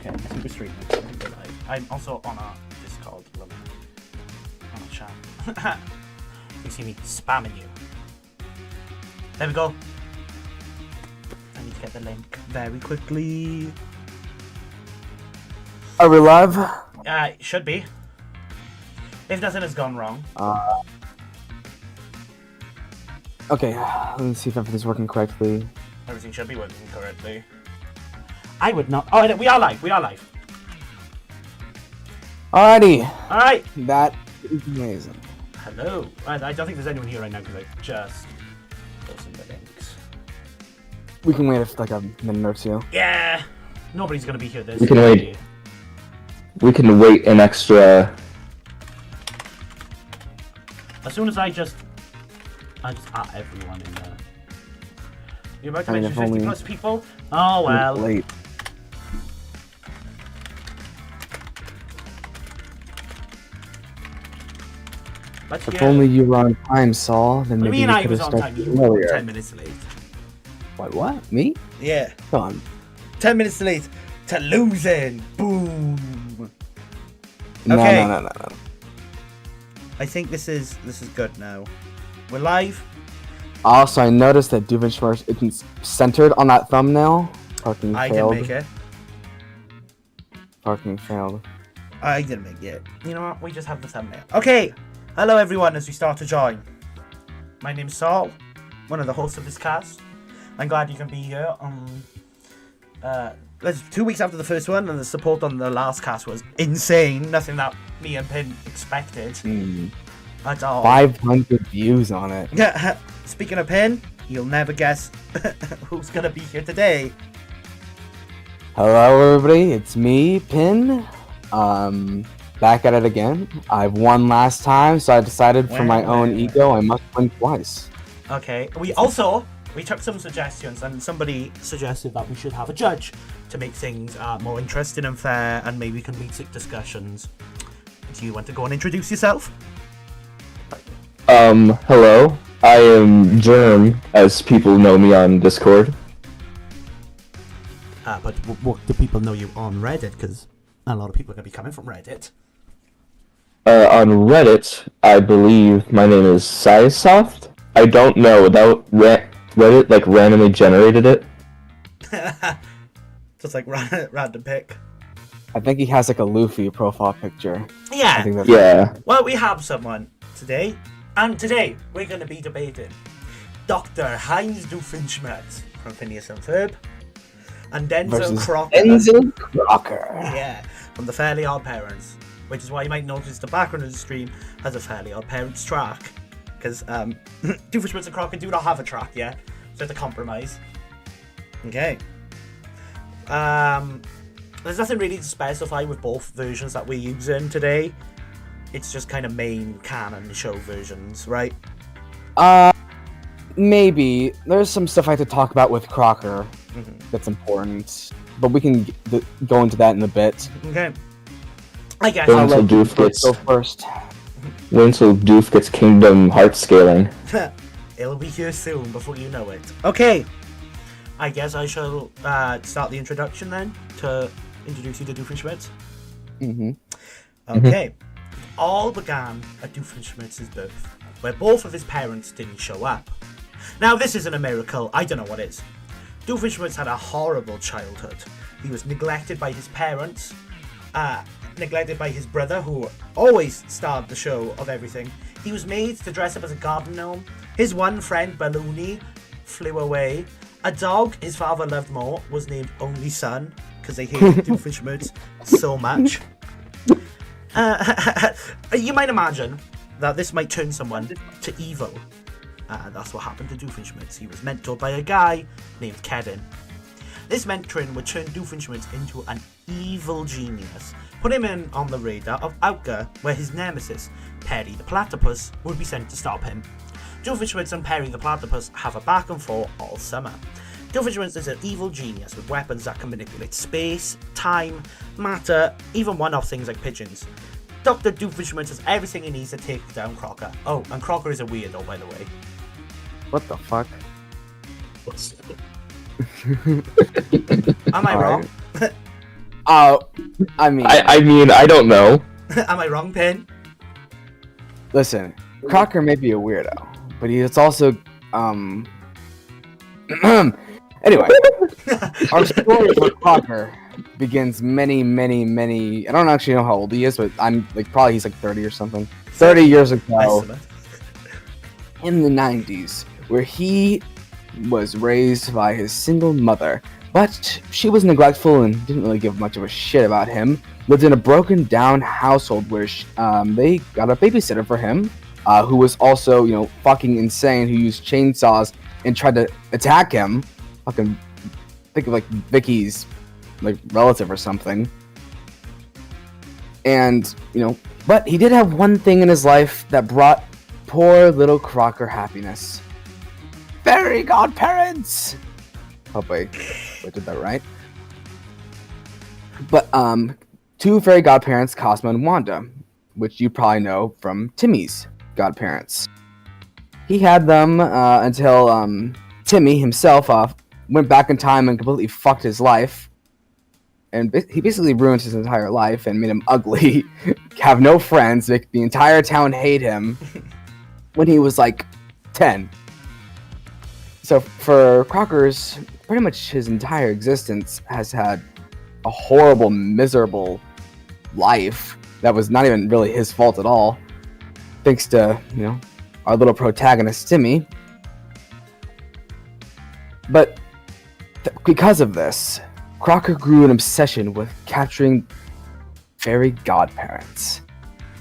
Okay, so we're streaming. I'm also on a Discord. On a chat. You see me spamming you. There we go. I need to get the link very quickly. Are we live? It should be. If nothing has gone wrong. Okay, let's see if everything's working correctly. Everything should be working correctly. I would not. Oh, we are live. We are live. Alrighty. All right. That is amazing. Hello. I don't think there's anyone here right now because I just posted the links. We can wait for like a minute or two. Yeah. Nobody's gonna be here this. We can wait. We can wait an extra. As soon as I just add everyone in there. You're about to mention 50 plus people? Oh well. Late. If only you were on time, Saul, then maybe me and you I could was have on time. started You were earlier. 10 minutes late. What? Me? Yeah. Come on. 10 minutes late to losing. Boom. No. I think this is good now. We're live. Also, I noticed that Doofenshmirtz isn't centered on that thumbnail. Parking I failed. didn't make it. Parking failed. I didn't make it. You know what? We just have the thumbnail. Okay. Hello everyone as we start to join. My name's Saul, one of the hosts of this cast. I'm glad you can be here. There's 2 weeks after the first one, and the support on the last cast was insane. Nothing that me and Pin expected at all. 500 views on it. Speaking of Pin, you'll never guess who's gonna be here today. Hello everybody, it's me, Pin. Back at it again. I've won last time, so I decided for my own ego I must win twice. Okay, we took some suggestions, and somebody suggested that we should have a judge to make things more interesting and fair, and maybe comedic discussions. Do you want to go and introduce yourself? Hello. I am Germ, as people know me on Discord. But what do people know you on Reddit? Because a lot of people are going to be coming from Reddit. On Reddit, I believe my name is Scisoft. I don't know, without Reddit, like, randomly generated it. Just like random pick. I think he has like a Luffy profile picture. Yeah. I think that's Yeah. Well, we have someone today, and today we're going to be debating Dr. Heinz Doofenshmirtz from Phineas and Ferb, and Denzel Crocker. Denzel Crocker. Yeah, from the Fairly Odd Parents, which is why you might notice the background of the stream has a Fairly Odd Parents track, because Doofenshmirtz and Crocker do not have a track yet, so to compromise. Okay. There's nothing really to specify with both versions that we're using today. It's just kind of main canon show versions, right? Maybe. There's some stuff I have to talk about with Crocker that's important, but we can go into that in a bit. Okay. I guess Wait I'll until let Doof gets Go first. wait until Doof gets Kingdom Hearts scaling. It'll be here soon before you know it. Okay. I guess I shall start the introduction then to introduce you to Doofenshmirtz. Okay. It all began at Doofenshmirtz's birth, where both of his parents didn't show up. Now, this isn't a miracle. I don't know what is. Doofenshmirtz had a horrible childhood. He was neglected by his parents, neglected by his brother, who always starred the show of everything. He was made to dress up as a garden gnome. His one friend, Balloony, flew away. A dog his father loved more was named Only Son, because they hated Doofenshmirtz so much. You might imagine that this might turn someone to evil. That's what happened to Doofenshmirtz. He was mentored by a guy named Kedin. This mentoring would turn Doofenshmirtz into an evil genius, put him in on the radar of Outga, where his nemesis, Perry the Platypus, would be sent to stop him. Doofenshmirtz and Perry the Platypus have a back and forth all summer. Doofenshmirtz is an evil genius with weapons that can manipulate space, time, matter, even one-off things like pigeons. Dr. Doofenshmirtz has everything he needs to take down Crocker. Oh, and Crocker is a weirdo, by the way. What the fuck? Am I wrong? I mean, I mean, I don't know. Am I wrong, Pin? listen, Crocker may be a weirdo, but he is also anyway, our story with Crocker begins many. I don't actually know how old he is, but I'm like probably he's like 30 or something. 30 years ago, in the 90s, where he was raised by his single mother, but she was neglectful and didn't really give much of a shit about him. Lived in a broken down household where they got a babysitter for him, who was also, fucking insane, who used chainsaws and tried to attack him. Fucking think of like Vicky's like relative or something. And, but he did have one thing in his life that brought poor little Crocker happiness. Fairy godparents! Hope I did that right. But, two fairy godparents, Cosmo and Wanda, which you probably know from Timmy's godparents. He had them until Timmy himself went back in time and completely fucked his life. And he basically ruined his entire life and made him ugly, have no friends, make the entire town hate him when he was like 10. So for Crocker's, pretty much his entire existence has had a horrible, miserable life that was not even really his fault at all. Thanks to, our little protagonist, Timmy. But because of this, Crocker grew an obsession with capturing fairy godparents.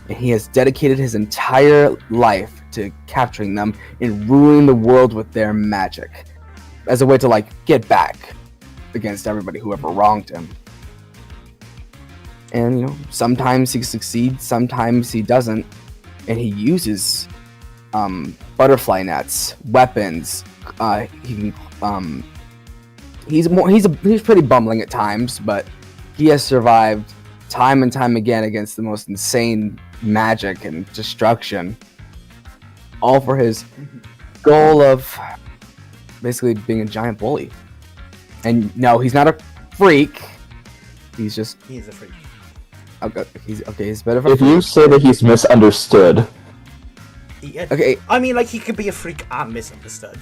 And he has dedicated his entire life to capturing them and ruling the world with their magic. As a way to, get back against everybody who ever wronged him. And, sometimes he succeeds, sometimes he doesn't. And he uses butterfly nets, weapons. He's pretty bumbling at times, but he has survived time and time again against the most insane magic and destruction. All for his goal of basically being a giant bully. And no, he's not a freak. He is a freak. Okay, he's better. If you say that he's misunderstood. Okay. I mean, he could be a freak and misunderstood.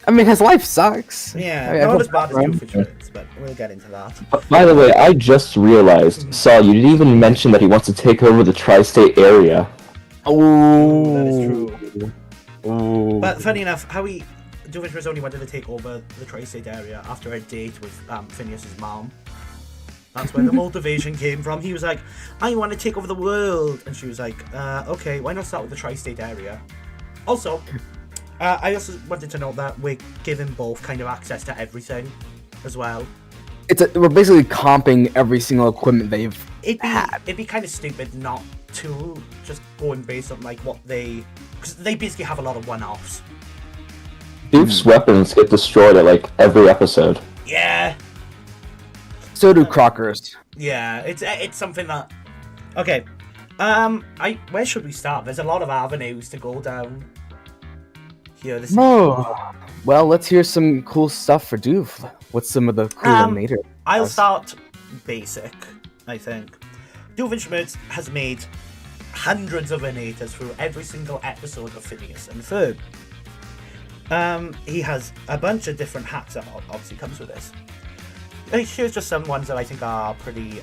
I mean, his life sucks. Yeah, not as bad as Doofenshmirtz, but we'll get into that. By the way, I just realized, Saul, you didn't even mention that he wants to take over the tri-state area. Oh, that is true. Oh. But funny enough, Doofenshmirtz only wanted to take over the tri-state area after a date with Phineas's mom. That's where the motivation came from. He was like, I want to take over the world. And she was like, okay, why not start with the tri-state area? Also, I also wanted to note that we're giving both kind of access to everything as well. We're basically comping every single equipment they've had. It'd be kind of stupid not to just go and based on what they... Because they basically have a lot of one-offs. Doof's weapons get destroyed at every episode. Yeah. So do Crocker's. Yeah, it's something that... Okay. Where should we start? There's a lot of avenues to go down. Here, well, let's hear some cool stuff for Doof. What's some of the cool animators? I'll start basic, I think. Doofenshmirtz has made hundreds of animators through every single episode of Phineas and Ferb. He has a bunch of different hats that obviously comes with this. Here's just some ones that I think are pretty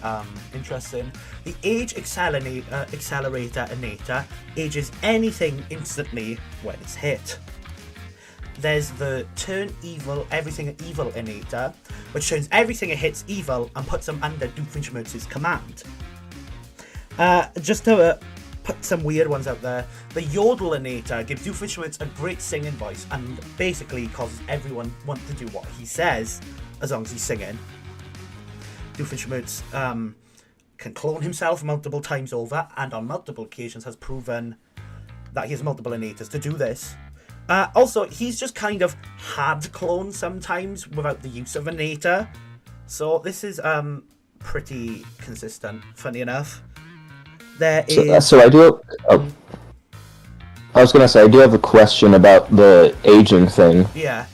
interesting. The Age Accelerator Animator ages anything instantly when it's hit. There's the Turn Evil Everything Evil Animator, which turns everything it hits evil and puts them under Doofenshmirtz's command. Just to put some weird ones out there, the Yodel Animator gives Doofenshmirtz a great singing voice and basically causes everyone want to do what he says as long as he's singing. Doofenshmirtz can clone himself multiple times over and on multiple occasions has proven that he has multiple animators to do this. Also, he's just kind of had clones sometimes without the use of an animator. So this is pretty consistent, funny enough. So I do... I was going to say, I do have a question about the aging thing. Yeah.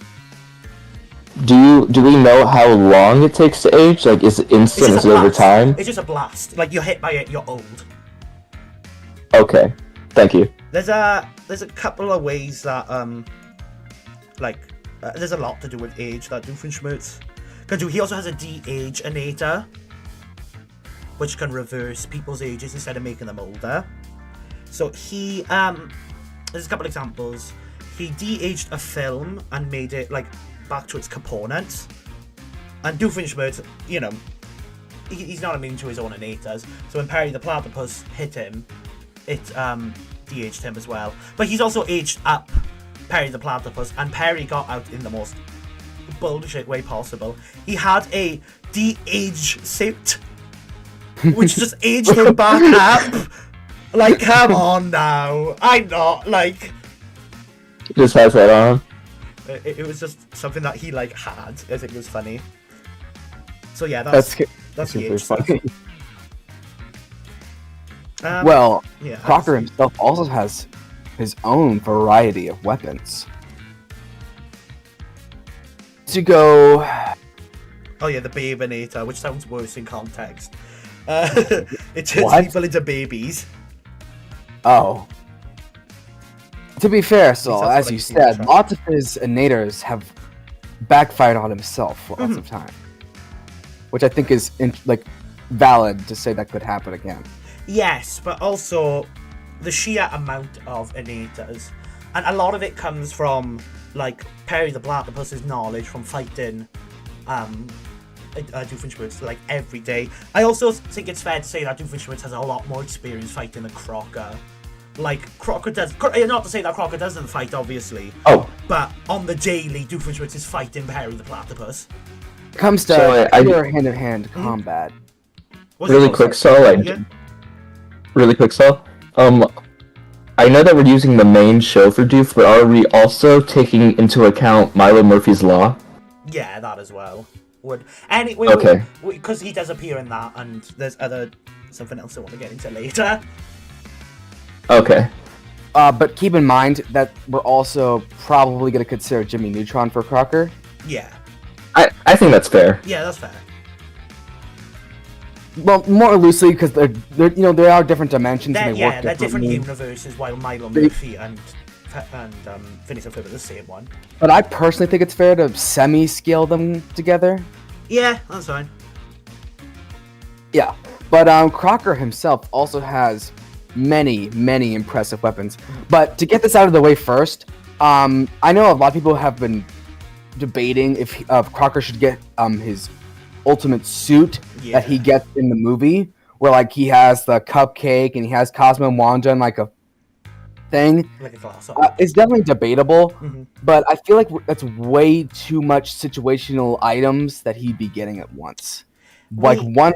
do we know how long it takes to age? Like, is it instant? Is it over time? It's just a blast. Like, you're hit by it, you're old. Okay, thank you. There's a couple of ways that there's a lot to do with age that Doofenshmirtz can do. He also has a de-age-inator, which can reverse people's ages instead of making them older. So he there's a couple examples. He de-aged a film and made it like back to its components. And Doofenshmirtz, you know, he's not immune to his own innators. So when Perry the Platypus hit him, it de-aged him as well. But he's also aged up Perry the Platypus, and Perry got out in the most bullshit way possible. He had a de-age suit, which just aged him back up. Like, come on now. I'm not, like... Just has that on. It was just something that he, like, had. I think it was funny. So yeah, that's the age stuff. funny. Yeah, Crocker himself also has his own variety of weapons. To go... Oh yeah, the Babynator, which sounds worse in context. It turns people into babies. Oh. To be fair, so as you said, Ultron. lots of his innators have backfired on himself for lots of time, which I think is valid to say that could happen again. Yes, but also the sheer amount of innators, and a lot of it comes from like Perry the Platypus's knowledge from fighting Doofenshmirtz like every day. I also think it's fair to say that Doofenshmirtz has a lot more experience fighting than Crocker. Like, Crocker does... Not to say that Crocker doesn't fight, obviously. Oh. But on the daily, Doofenshmirtz is fighting Perry the Platypus. Comes to pure hand-to-hand combat. Really quick, Saul. Really quick, Saul. I know that we're using the main show for Doof, but are we also taking into account Milo Murphy's Law? Yeah, that as well. Anyway, okay. Because he does appear in that, and there's something else I want to get into later. Okay. But keep in mind that we're also probably going to consider Jimmy Neutron for Crocker. Yeah. I think that's fair. Yeah, that's fair. Well, more loosely because there are different dimensions and they work differently. They're different universes. While Milo Murphy and Phineas and Ferb are the same one. But I personally think it's fair to semi-scale them together. Yeah, that's fine. Yeah, but Crocker himself also has many impressive weapons. But to get this out of the way first, I know a lot of people have been debating if Crocker should get his ultimate suit that he gets in the movie, where like he has the cupcake and he has Cosmo and Wanda and like a thing. Like a glass. It's definitely debatable, but I feel like that's way too much situational items that he'd be getting at once. Like one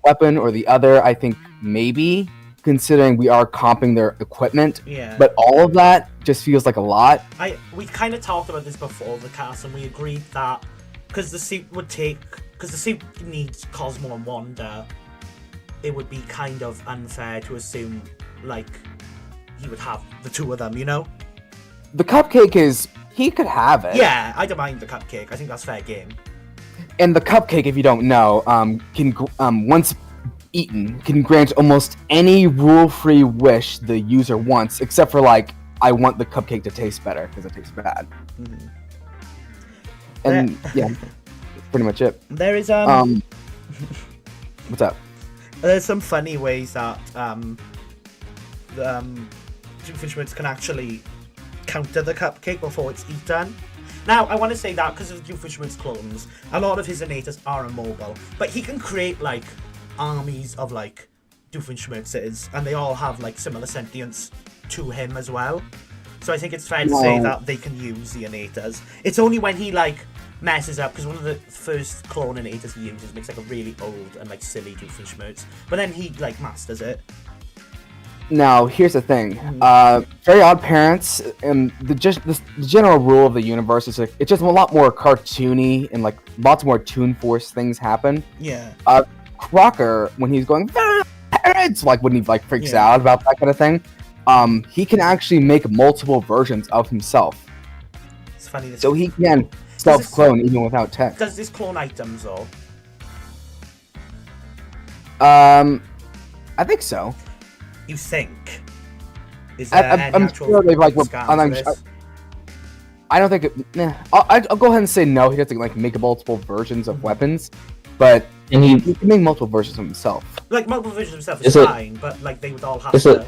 weapon or the other, I think maybe, considering we are comping their equipment. Yeah. But all of that just feels like a lot. We kind of talked about this before the cast, and we agreed that because the suit needs Cosmo and Wanda, it would be kind of unfair to assume like he would have the two of them, you know? The cupcake he could have it. Yeah, I don't mind the cupcake. I think that's fair game. And the cupcake, if you don't know, can once eaten, can grant almost any rule-free wish the user wants, except for like, I want the cupcake to taste better because it tastes bad. And yeah, that's pretty much it. There is what's up? There's some funny ways that Doofenshmirtz can actually counter the cupcake before it's eaten. Now, I want to say that because of Doofenshmirtz clones, a lot of his innators are immobile, but he can create like armies of like Doofenshmirtzes, and they all have like similar sentience to him as well. So I think it's fair to say that they can use the innators. It's only when he like messes up, because one of the first clone innators he uses makes like a really old and like silly Doofenshmirtz, but then he like masters it. Now, here's the thing. Very Odd Parents, and the general rule of the universe is like it's just a lot more cartoony and like lots more Toon Force things happen. Yeah. Crocker, when he's going Very Odd Parents, like when he like freaks out about that kind of thing, he can actually make multiple versions of himself. It's funny. So he can self-clone even without tech. Does this clone items though? I think so. You think? Is there any I'm actual sure they've like. scans for this? I don't think. I'll go ahead and say no. He doesn't like make multiple versions of weapons, but he can make multiple versions of himself. Like multiple versions of himself is fine, but like they would all have to.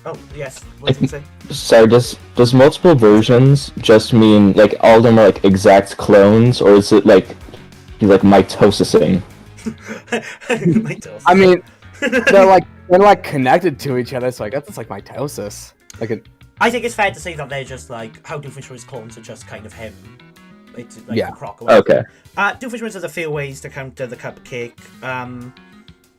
Oh yes, what did you say? Sorry, does multiple versions just mean like all of them are like exact clones, or is it like he's like mitosising? I mean, they're like connected to each other, so I guess it's like mitosis. I think it's fair to say that they're just like how Doofenshmirtz clones are just kind of him. It's like the Crocker. Okay. Doofenshmirtz has a few ways to counter the cupcake.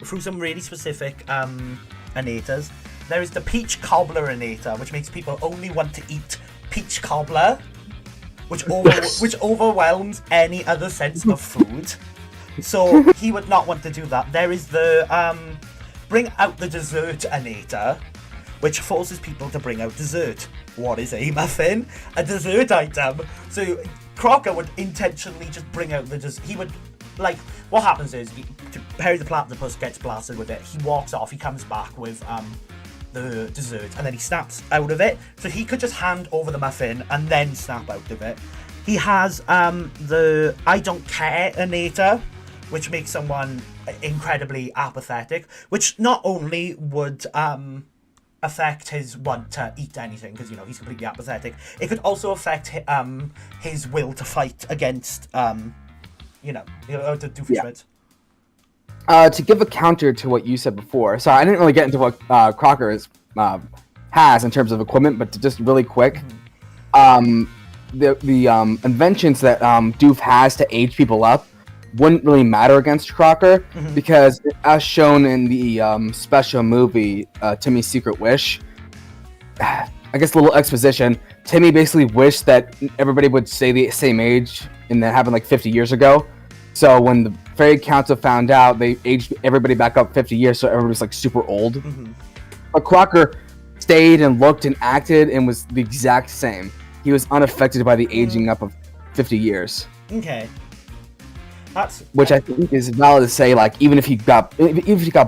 Through some really specific innators. There is the peach cobbler innator, which makes people only want to eat peach cobbler, which overwhelms any other sense of food. So he would not want to do that. There is the bring out the dessert innator, which forces people to bring out dessert. What is a muffin? A dessert item. So Crocker would intentionally just bring out the dessert. He would, like, what happens is Perry the Platypus gets blasted with it. He walks off. He comes back with the dessert, and then he snaps out of it. So he could just hand over the muffin and then snap out of it. He has the I don't care innator, which makes someone incredibly apathetic, which not only would affect his want to eat anything, because you know he's completely apathetic, it could also affect his will to fight against the Doofenshmirtz. To give a counter to what you said before, so I didn't really get into what Crocker has in terms of equipment, but just really quick, the inventions that Doof has to age people up wouldn't really matter against Crocker, because as shown in the special movie Timmy's Secret Wish, I guess a little exposition, Timmy basically wished that everybody would stay the same age, and that happened like 50 years ago. So when the Fairy Council found out, they aged everybody back up 50 years, so everybody was like super old. But Crocker stayed and looked and acted and was the exact same. He was unaffected by the aging up of 50 years. Okay. Which I think is valid to say, like, even if he got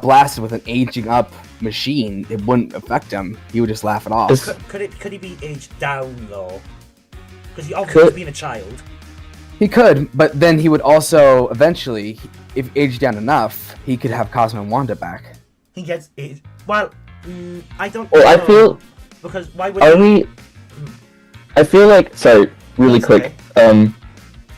blasted with an aging up machine, it wouldn't affect him. He would just laugh it off. Could he be aged down though? Because he obviously was being a child. He could, but then he would also eventually, if aged down enough, he could have Cosmo and Wanda back. He gets aged. Well, I don't. Well, I feel. Because why would? Are we? I feel like, sorry, really quick.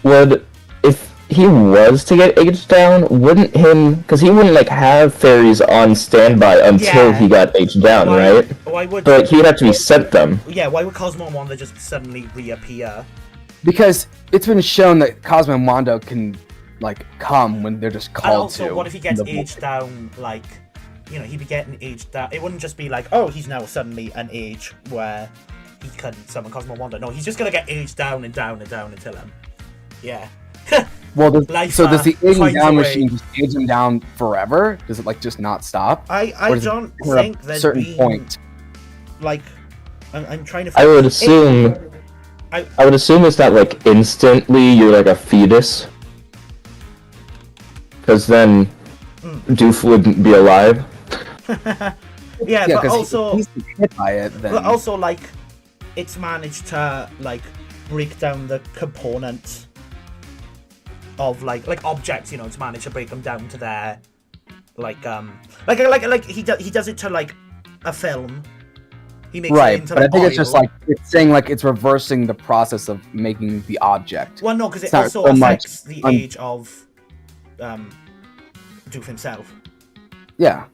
Would, if he was to get aged down, wouldn't him, because he wouldn't like have fairies on standby until he got aged down, right? Why would? But he would have to be sent them. Yeah, why would Cosmo and Wanda just suddenly reappear? Because it's been shown that Cosmo and Wanda can, like, come when they're just called and also, to. What if he gets aged down, like, you know, he'd be getting aged down. It wouldn't just be like, oh, he's now suddenly an age where he can summon Cosmo and Wanda. No, he's just gonna get aged down and down and down until yeah. Well, does the aging down machine just age him down forever? Does it like just not stop? I don't think there's a certain point. Like, I'm trying to. I would assume. I would assume it's not like instantly you're like a fetus, because then Doof wouldn't be alive. yeah, but also he's hit by it. Then. But also, like, it's managed to like break down the components of like objects. You know, it's managed to break them down to their like he does it to like a film. He makes it into but I think it's just like it's saying like it's reversing the process of making the object. Well, no, because it also affects the age of Doof himself. Yeah.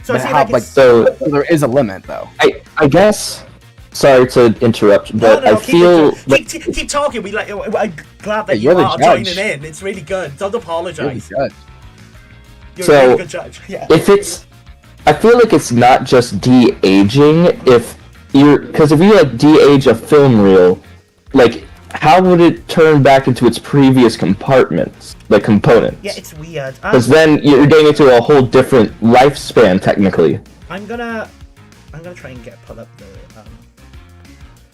So I see, so there is a limit, though. I guess. Sorry to interrupt, but no, I feel keep talking. I'm glad that you are joining in. It's really good. Don't apologize. You're a really good judge. Yeah. I feel like it's not just de-aging because if you like de-age a film reel, like how would it turn back into its previous components? Yeah, it's weird. Because then you're getting into a whole different lifespan technically. I'm gonna try and pull up the.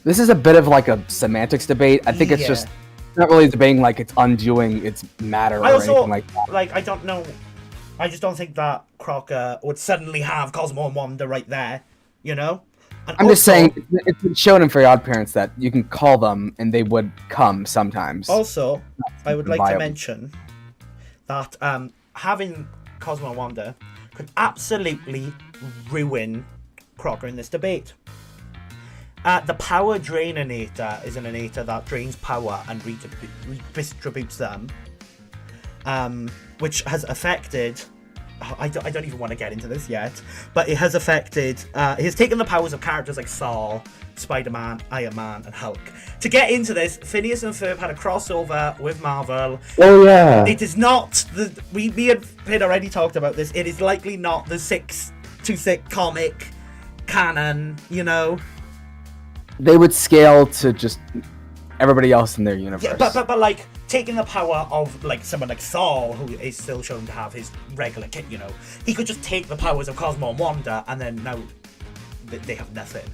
This is a bit of like a semantics debate. I think it's just not really debating like it's undoing its matter or I also anything like that. like I don't know. I just don't think that Crocker would suddenly have Cosmo and Wanda right there. You know. And I'm just also- saying, it's been shown in Very Odd Parents that you can call them and they would come sometimes. Also, I would like to Viable. mention that having Cosmo and Wanda could absolutely ruin Crocker in this debate. The power draininator is an inator that drains power and redistributes them, which has affected. I don't even want to get into this yet, but it has affected. It has taken the powers of characters like Saul, Spider-Man, Iron Man, and Hulk. To get into this, Phineas and Ferb had a crossover with Marvel. Oh yeah. It is not the me and Finn already talked about this. It is likely not the 626 comic canon. You know. They would scale to just everybody else in their universe. Yeah, but like taking the power of like someone like Saul, who is still shown to have his regular kit, you know, he could just take the powers of Cosmo and Wanda, and then now they have nothing.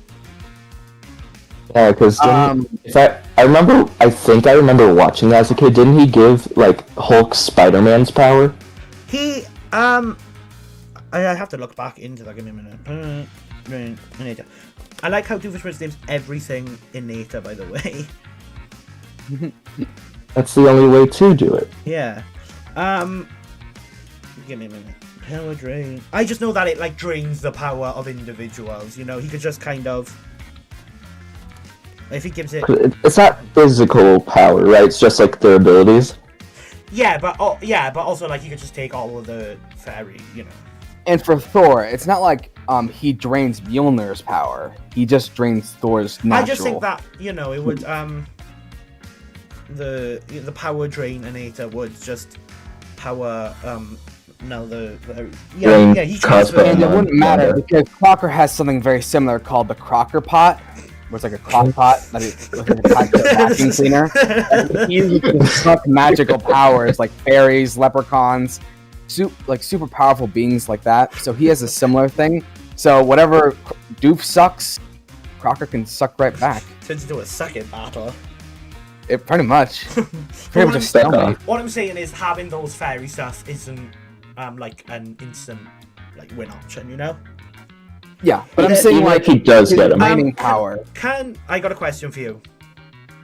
Yeah, because I think I remember watching that as a kid. Didn't he give like Hulk Spider-Man's power? He I have to look back into that. Give me a minute. I like how Doofenshmirtz names everything Inator, by the way. That's the only way to do it. Yeah. Give me a minute. Power drain. I just know that it like drains the power of individuals. You know, he could just kind of. If he gives it. It's not physical power, right? It's just like their abilities. Yeah, but also like he could just take all of the fairy, you know. And for Thor, it's not like he drains Mjolnir's power. He just drains Thor's natural. I just think that, you know, it would the power draininator would just power he transfers. And it wouldn't matter because Crocker has something very similar called the Crocker pot, where it's like a crock pot that is with a type of vacuum cleaner. And he uses suck magical powers like fairies, leprechauns, super powerful beings like that. So he has a similar thing. So whatever Doof sucks, Crocker can suck right back. Turns into a sucking battle. It pretty much. Pretty much a stalemate. What I'm saying is having those fairy stuff isn't like an instant like win option, you know? Yeah, but I'm saying like he does get him. remaining power. I got a question for you,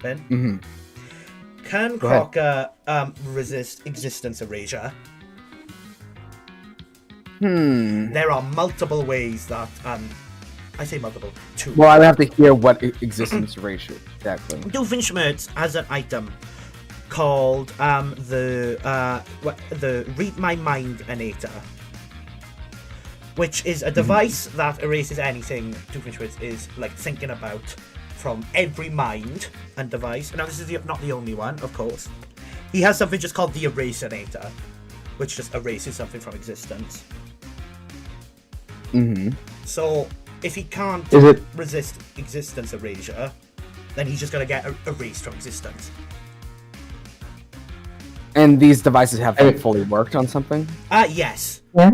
Ben? Mm-hmm. Can Crocker resist existence erasure? There are multiple ways that I say multiple. Two. Well, I would have to hear what existence erasure exactly. Doofenshmirtz has an item called the Read My Mind Inator, which is a device that erases anything Doofenshmirtz is like thinking about from every mind and device. Now this is not the only one, of course. He has something just called the Erasinator, which just erases something from existence. So if he can't resist existence erasure, then he's just gonna get erased from existence. And these devices have fully worked on something? Yes. Yeah.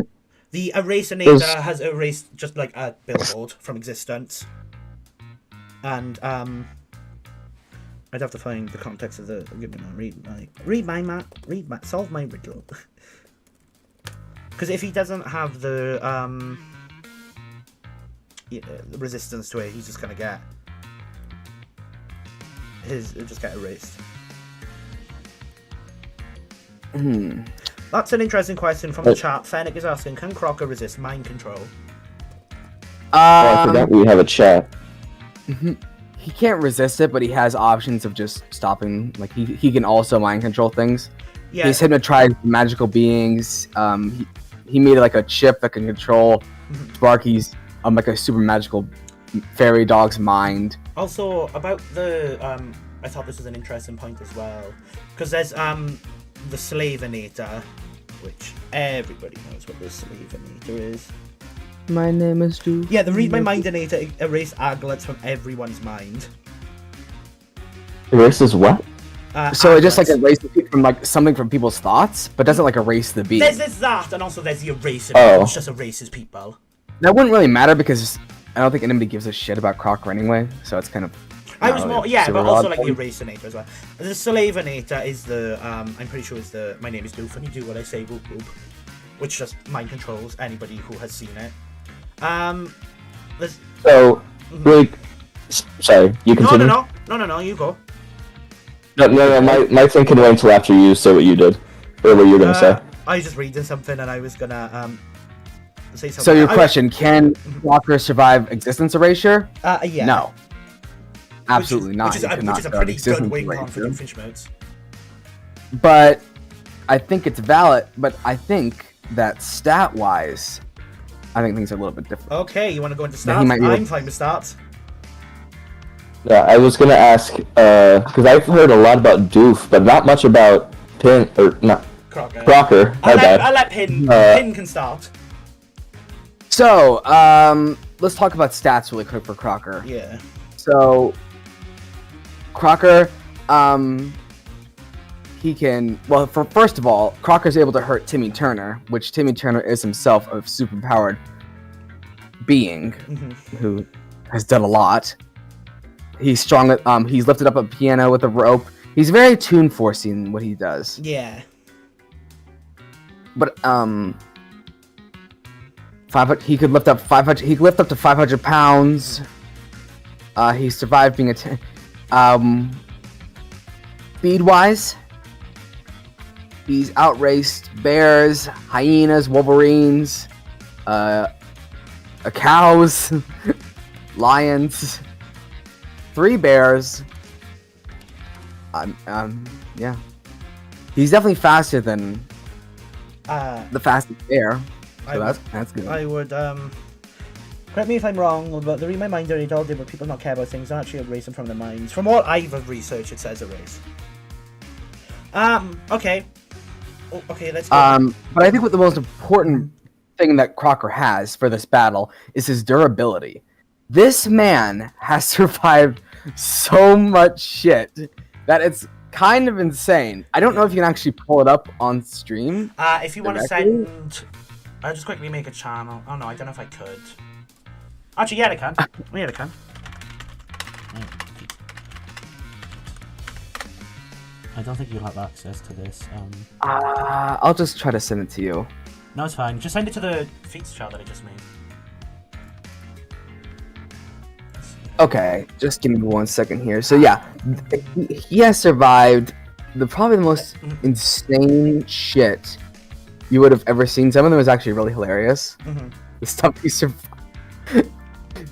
The Erasinator has erased just like a billboard from existence. And I'd have to find the context of the solve my riddle. Because if he doesn't have the resistance to it, he's just gonna get erased. That's an interesting question from the chat. Fennec is asking, can Crocker resist mind control? I forgot we have a chat. He can't resist it, but he has options of just stopping. Like he can also mind control things. Yeah. He's hypnotized magical beings. He made like a chip that can control Sparky's like a super magical fairy dog's mind. Also about the I thought this was an interesting point as well, because there's the Slaveinator, which everybody knows what the Slaveinator is. My name is Stu. Yeah, the Read My Mindinator erase aglets from everyone's mind. Erases what? So it just like erases from like something from people's thoughts, but doesn't like erase the being. There's that, and also there's the eraser, which just erases people. That wouldn't really matter because I don't think anybody gives a shit about Crocker anyway, so it's kind of. I was more, yeah, but Super also Odd like the Parents. Erasinator as well. The Slavinator is the, I'm pretty sure is the, my name is Doof and you do what I say, boop boop. Which just mind controls anybody who has seen it. There's... So, really, sorry, you continue? No, you go. No, my thing can wait until after you say what you did. Or what you were gonna say. I was just reading something and I was gonna, say something. So your question, can Crocker survive existence erasure? Yeah. No. Absolutely not. Which is You a cannot survive pretty good existence wing on for erasure. Doofenshmirtz. But I think it's valid, but I think that stat-wise, I think things are a little bit different. Okay, you want to go into Yeah, he stats? might be I'm able- fine with stats. Yeah, I was gonna ask, because I've heard a lot about Doof, but not much about Crocker. My bad. I'll let Pin can start. So, let's talk about stats really quick for Crocker. Yeah. So, Crocker, he can, well, first of all, Crocker's able to hurt Timmy Turner, which Timmy Turner is himself a superpowered being who has done a lot. He's strong, he's lifted up a piano with a rope. He's very tune forcing what he does. Yeah. But, he could lift up 500, he could lift up to 500 pounds. He survived being speed-wise, he's outraced bears, hyenas, wolverines, cows, lions, 3 bears. Yeah. He's definitely faster than the fastest bear. So that's good. I would, correct me if I'm wrong, but the reminder it all did but people not care about things, don't actually erase them from their minds. From what I've researched, it says erase. Okay. Oh, okay, let's go. But I think what the most important thing that Crocker has for this battle is his durability. This man has survived so much shit that it's kind of insane. I don't know if you can actually pull it up on stream. If you want to send... I'll just quickly make a channel. Oh no, I don't know if I could. Actually, yeah, I can. Yeah, I can. I don't think you'll have access to this. I'll just try to send it to you. No, it's fine. Just send it to the feats chat that I just made. Okay, just give me 1 second here. So yeah, he has survived probably the most insane shit you would have ever seen. Some of them was actually really hilarious. The stuff he survived.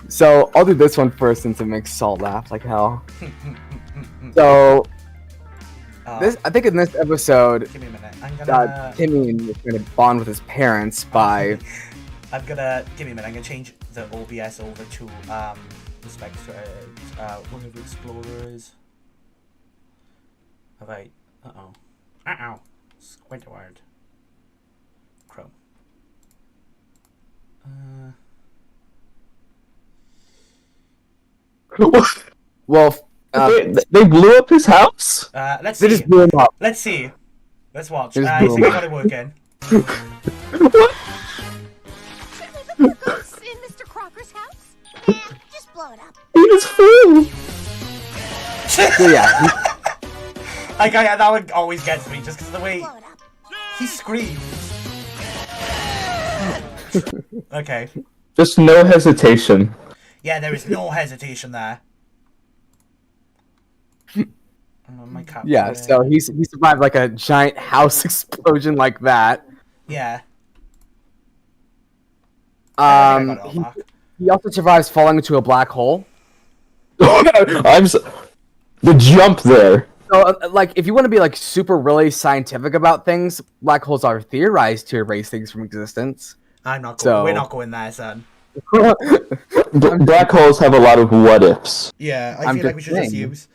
So I'll do this one first since it makes Saul laugh like hell. So I think in this episode, give me a minute. I'm gonna Timmy is going to bond with his parents by. I'm gonna give me a minute. I'm gonna change the OBS over to respect one of the explorers. Have I? Squidward. Chrome. Well, they blew up his house? Let's they see. just blew him up. Let's see. Let's watch. Just I blew think him I got it working. What? Should we put the ghosts in Mr. Crocker's house? Yeah, just blow it up. He was full! So yeah, Like that one always gets me just because of the way Blow it up. he screams. Okay. Just no hesitation. Yeah, there is no hesitation there. My cat. yeah. So he survived like a giant house explosion like that. Yeah. I got it all back. He also survives falling into a black hole. The jump there. So, like, if you want to be like super really scientific about things, black holes are theorized to erase things from existence. I'm not going. So- We're not going there, son. Black holes have a lot of what ifs. Yeah, I I'm feel like we just should just saying. use.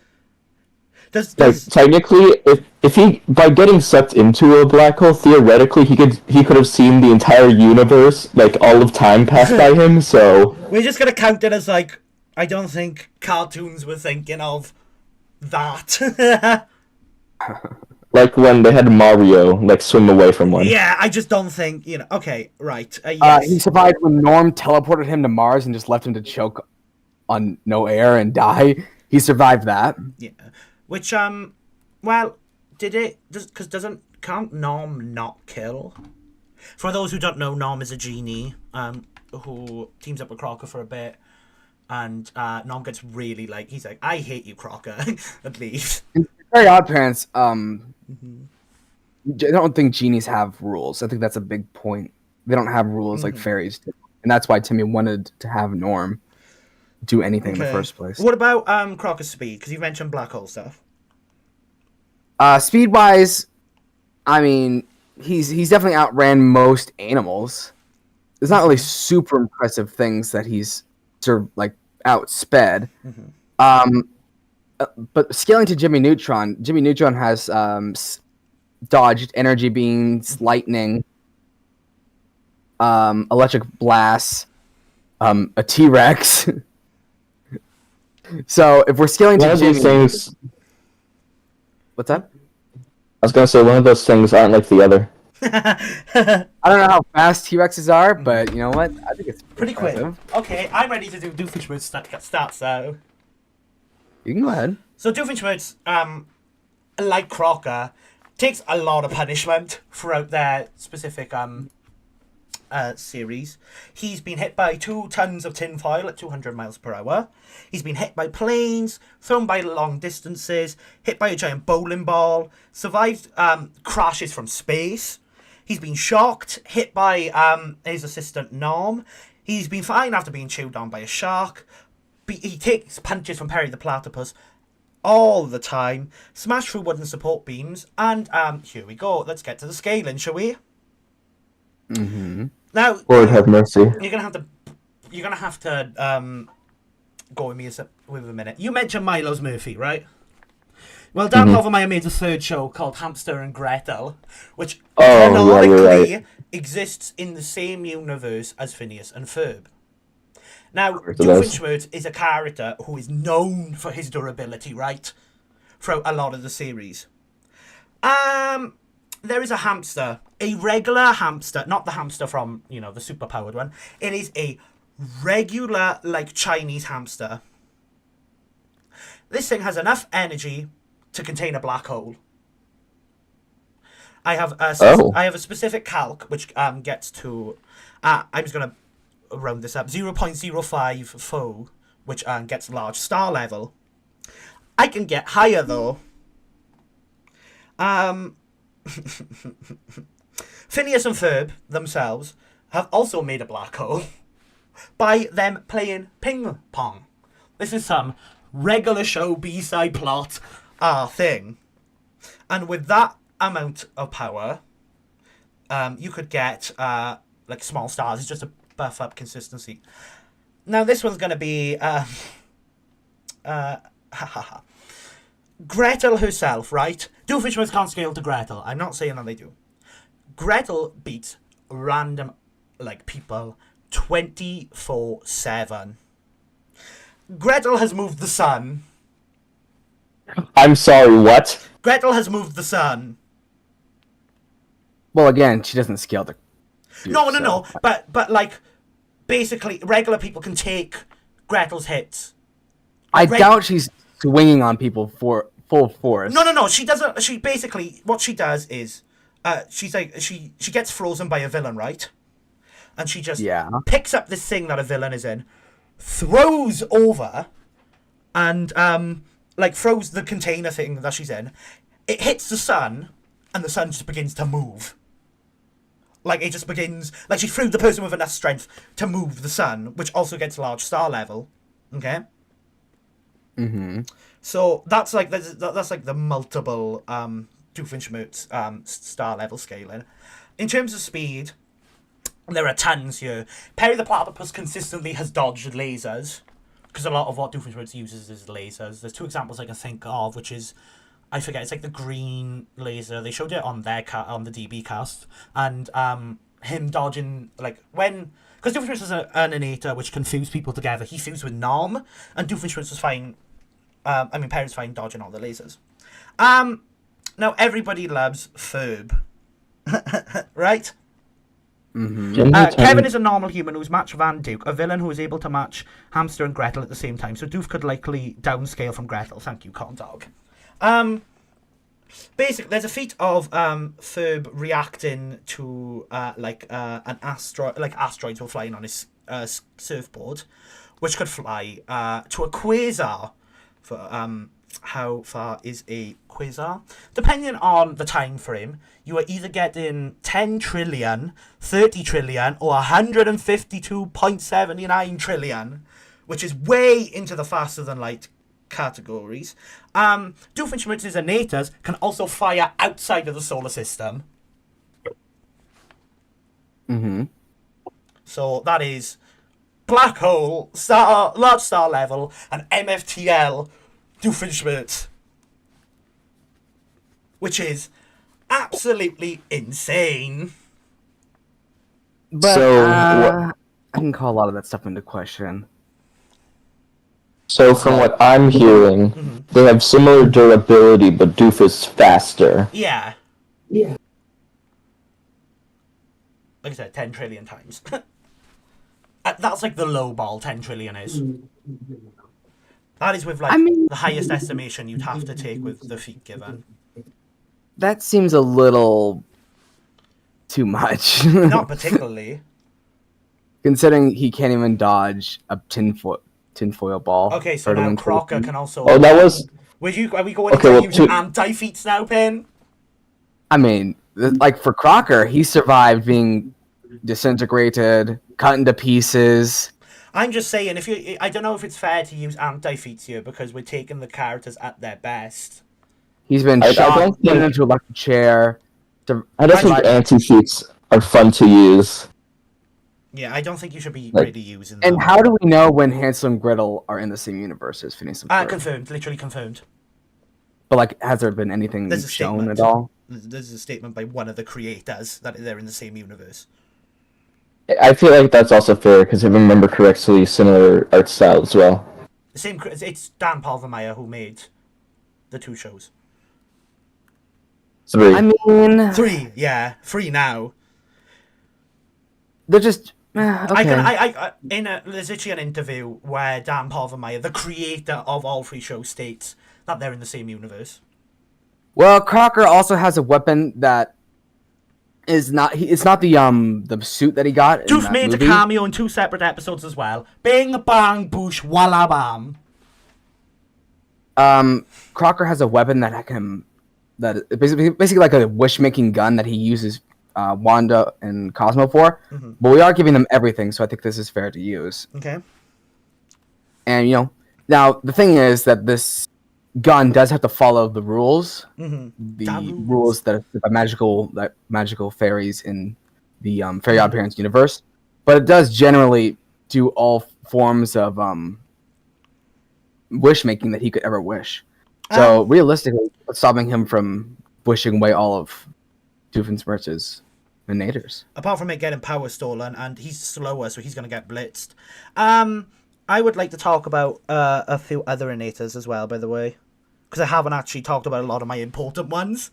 Does Like technically, if he by getting sucked into a black hole, theoretically he could have seen the entire universe, like all of time pass by him. So we're just gonna count it as like I don't think cartoons were thinking of that. like when they had Mario like swim away from one. Yeah, I just don't think Okay, right. Yes. He survived when Norm teleported him to Mars and just left him to choke on no air and die. he survived that. Yeah. Which, well, can't Norm not kill? For those who don't know, Norm is a genie, who teams up with Crocker for a bit, and Norm gets really, like, he's like, I hate you, Crocker, and leaves. Very Odd Parents, I don't think genies have rules. I think that's a big point. They don't have rules like fairies do. And that's why Timmy wanted to have Norm do anything in the first place. What about Crocker's speed? Because you mentioned black hole stuff. Speed-wise, I mean, he's definitely outran most animals. There's not really super impressive things that he's sort of like outsped. But scaling to Jimmy Neutron has dodged energy beams, lightning, electric blasts, a T-Rex. So if we're scaling to Jimmy, things. What's that? I was gonna say one of those things aren't like the other. I don't know how fast T-Rexes are, but you know what? I think it's Pretty quick. impressive. Okay, I'm ready to do Doofenshmirtz stats, so... You can go ahead. So Doofenshmirtz, like Crocker, takes a lot of punishment throughout their specific series. He's been hit by 2 tons of tinfoil at 200 miles per hour. He's been hit by planes, thrown by long distances, hit by a giant bowling ball, survived crashes from space. He's been shocked, hit by his assistant Norm. He's been fine after being chewed on by a shark. He takes punches from Perry the Platypus all the time, smash through wooden support beams, and here we go. Let's get to the scaling, shall we? Now, Lord have mercy. You're gonna have to go with me with a minute. You mentioned Milo's Murphy, right? Well, Dan Hovermeyer made a third show called Hamster and Gretel, which canonically exists in the same universe as Phineas and Ferb. Now, Doofenshmirtz is a character who is known for his durability, right? Throughout a lot of the series. There is a hamster. A regular hamster. Not the hamster from, the superpowered one. It is a regular, like, Chinese hamster. This thing has enough energy to contain a black hole. I have a specific calc, which gets to... I'm just going to round this up, 0.05 foe, which gets large star level. I can get higher though. Phineas and Ferb themselves have also made a black hole by them playing ping pong. This is some regular show B-side plot thing. And with that amount of power, you could get like small stars. It's just a buff up consistency. Now this one's going to be Gretel herself, right? Doofenshmirtz can't scale to Gretel. I'm not saying that they do. Gretel beats random people 24/7. Gretel has moved the sun. I'm sorry, what? Gretel has moved the sun. Well, again, she doesn't scale to... No. But like, basically, regular people can take Gretel's hits. I doubt she's swinging on people for full force. No. She doesn't. She basically, what she does is, she's like, she gets frozen by a villain, right? And she just picks up this thing that a villain is in, throws over, and throws the container thing that she's in. It hits the sun, and the sun just begins to move. Like, it just begins... Like, she threw the person with enough strength to move the sun, which also gets large star level. Okay? So, that's like the multiple Doofenshmirtz star level scaling. In terms of speed, there are tons here. Perry the Platypus consistently has dodged lasers, because a lot of what Doofenshmirtz uses is lasers. There's 2 examples I can think of, which is... I forget, it's like the green laser. They showed it on on the DB cast. And him dodging, when... Because Doofenshmirtz is an animator which can fuse people together. He fused with Nom, and Doofenshmirtz was fine... Perry's fine dodging all the lasers. Now, everybody loves Ferb. Right? Kevin is a normal human who's matched Van Duke, a villain who is able to match Hamster and Gretel at the same time. So Doof could likely downscale from Gretel. Thank you, Corn Dog. Basically, there's a feat of Ferb reacting to asteroids were flying on his surfboard, which could fly to a quasar. For how far is a quasar? Depending on the time frame, you are either getting 10 trillion, 30 trillion, or 152.79 trillion, which is way into the faster than light categories. Doofenshmirtz's innators can also fire outside of the solar system. So that is black hole, large star level, and MFTL Doofenshmirtz, which is absolutely insane. But I can call a lot of that stuff into question. So from what I'm hearing, they have similar durability, but Doof is faster. Yeah. Like I said, 10 trillion times. That's like the low ball 10 trillion is. That is with the highest estimation you'd have to take with the feat given. That seems a little too much. Not particularly. Considering he can't even dodge a tinfoil ball. Okay, so now Crocker can also... Oh, that was... Are we going to use anti-feats now, Pin? I mean, like for Crocker, he survived being disintegrated, cut into pieces. I'm just saying, I don't know if it's fair to use anti-feats here because we're taking the characters at their best. He's been shot, put into an electric chair. I don't think anti-feats are fun to use. Yeah, I don't think you should be really using them. And how do we know when Hansel and Gretel are in the same universe as Phineas and Ferb? Confirmed, literally confirmed. But has there been anything shown at all? There's a statement by one of the creators that they're in the same universe. I feel like that's also fair because if I remember correctly, similar art style as well. It's Dan Palvermeyer who made the two shows. 3. I mean... 3, yeah. 3 now. They're just... Okay. There's actually an interview where Dan Palvermeyer, the creator of all 3 shows, states that they're in the same universe. Well, Crocker also has a weapon that is not... It's not the suit that he got in Doof made a cameo in 2 separate episodes as well. Bing, bang, boosh, walla, bam. Crocker has a weapon that can... That is basically like a wish-making gun that he uses Wanda and Cosmo for. But we are giving them everything, so I think this is fair to use. Okay. And, now the thing is that this gun does have to follow the rules. The rules that are magical fairies in the Ferb Odd Parents universe. But it does generally do all forms of wish-making that he could ever wish. So realistically, what's stopping him from wishing away all of Doofenshmirtz's innators? Apart from it getting power stolen, and he's slower, so he's going to get blitzed. I would like to talk about a few other innators as well, by the way, because I haven't actually talked about a lot of my important ones.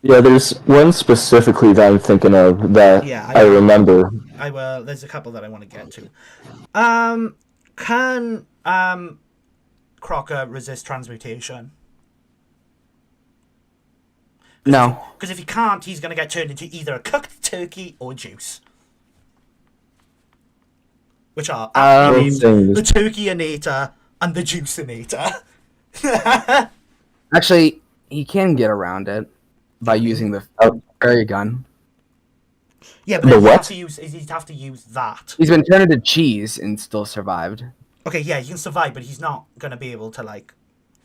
Yeah, there's one specifically that I'm thinking of that I remember. There's a couple that I want to get to. Can Crocker resist transmutation? No. Because if he can't, he's going to get turned into either a cooked turkey or juice. Which are the turkey innator and the juice innator. Actually, he can get around it by using the fairy gun. Yeah, but he'd have to use that. He's been turned into cheese and still survived. Okay, yeah, he can survive, but he's not going to be able to,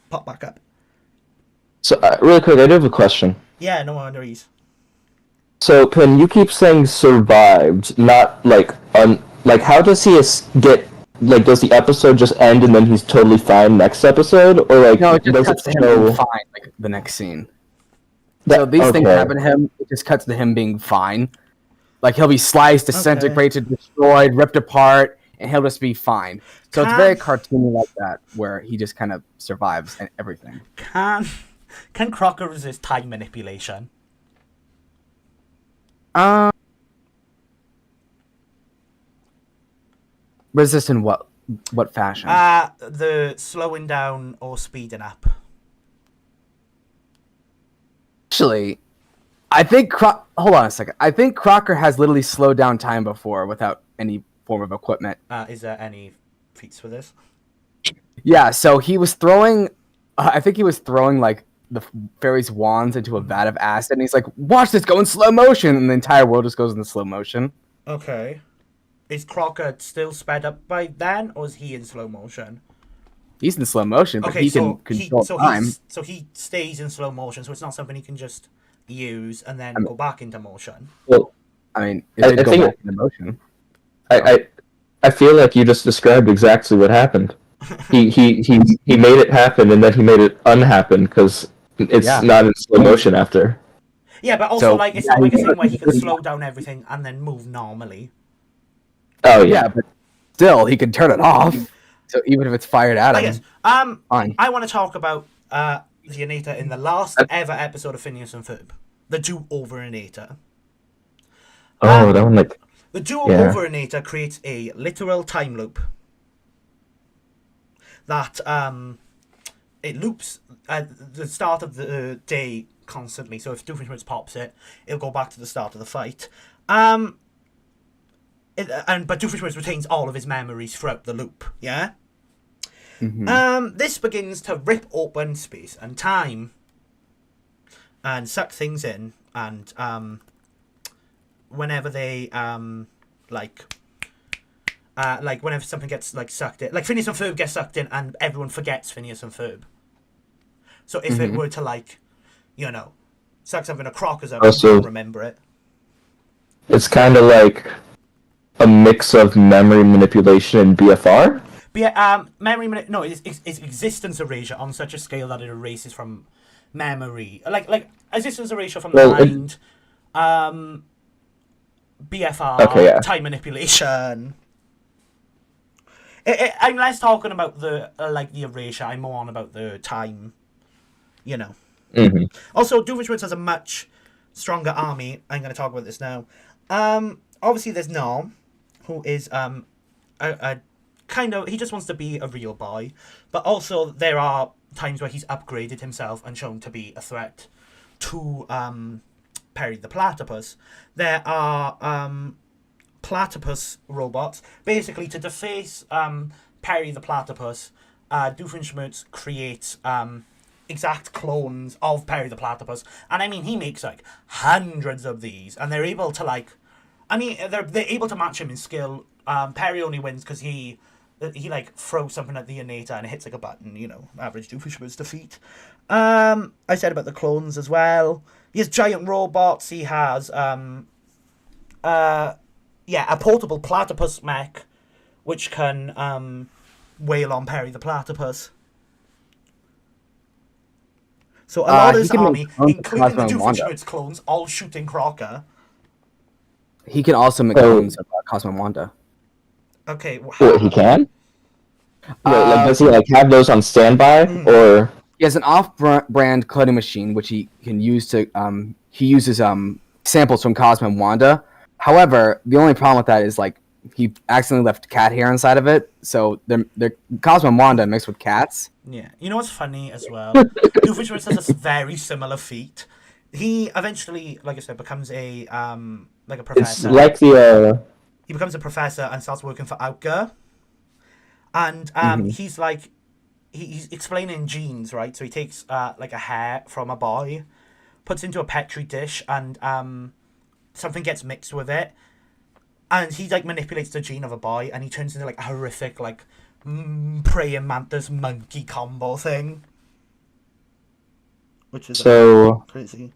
pop back up. So, really quick, I do have a question. Yeah, no worries. So, Pin, you keep saying survived, not, how does he get, does the episode just end and then he's totally fine next episode? Or, no, it just cuts to him being fine, the next scene. So these things happen to him, it just cuts to him being fine. He'll be sliced, disintegrated, destroyed, ripped apart, and he'll just be fine. So it's very cartoony like that, where he just kind of survives and everything. Can Crocker resist time manipulation? Resist in what fashion? The slowing down or speeding up. Actually, I think hold on a second. I think Crocker has literally slowed down time before without any form of equipment. Is there any feats for this? Yeah, so he was throwing. I think he was throwing like the fairy's wands into a vat of acid, and he's like, "Watch this go in slow motion," and the entire world just goes into slow motion. Okay. Is Crocker still sped up by then, or is he in slow motion? He's in slow motion, but Okay, he can control time. So he stays in slow motion, so it's not something he can just use and then go back into motion. Well, I mean, it did go back into motion. I feel like you just described exactly what happened. He made it happen, and then he made it unhappen because it's not in slow motion after. Yeah, but also it's not like a thing where he can slow down everything and then move normally. Oh yeah, but still he can turn it off. So even if it's fired at him. Yes. I want to talk about the Anita in the last ever episode of Phineas and Ferb, the Do-Over-Anator. That one the Do-Over-Anator creates a literal time loop that it loops at the start of the day constantly. So if Doofenshmirtz pops it, it'll go back to the start of the fight. But Doofenshmirtz retains all of his memories throughout the loop, yeah? Mm-hmm. This begins to rip open space and time and suck things in, and whenever they whenever something gets sucked in, like Phineas and Ferb get sucked in and everyone forgets Phineas and Ferb. So if it were to suck something a Crocker's up, you'll remember it. It's kind of like a mix of memory manipulation and BFR? It's existence erasure on such a scale that it erases from memory. Like existence erasure from the mind, BFR, time manipulation. I'm less talking about the erasure, I'm more on about the time, Mm-hmm. Also, Doofenshmirtz has a much stronger army. I'm going to talk about this now. Obviously there's Norm, who is a kind of, he just wants to be a real boy, but also there are times where he's upgraded himself and shown to be a threat to Perry the Platypus. There are platypus robots. Basically, to deface Perry the Platypus, Doofenshmirtz creates exact clones of Perry the Platypus, and I mean he makes hundreds of these, and they're able to they're able to match him in skill. Perry only wins because he throws something at the Anita and it hits a button, average Doofenshmirtz defeat. I said about the clones as well. He has giant robots. He has a portable platypus mech which can wail on Perry the Platypus. So a lot of his army, including the Doofenshmirtz clones, all shooting Crocker. He can also make clones of Cosmo and Wanda. Okay. Wait, he can? Does he have those on standby, or? He has an off-brand cloning machine which he can use to. He uses samples from Cosmo and Wanda. However, the only problem with that is he accidentally left cat hair inside of it, so they're Cosmo and Wanda mixed with cats. Yeah, you know what's funny as well? Doofenshmirtz has a very similar feat. He eventually, like I said, becomes a professor. It's He becomes a professor and starts working for Outger. And he's he's explaining genes, right? So he takes a hair from a boy, puts it into a petri dish, and something gets mixed with it. And he manipulates the gene of a boy, and he turns into a horrific praying mantis monkey combo thing, which is crazy.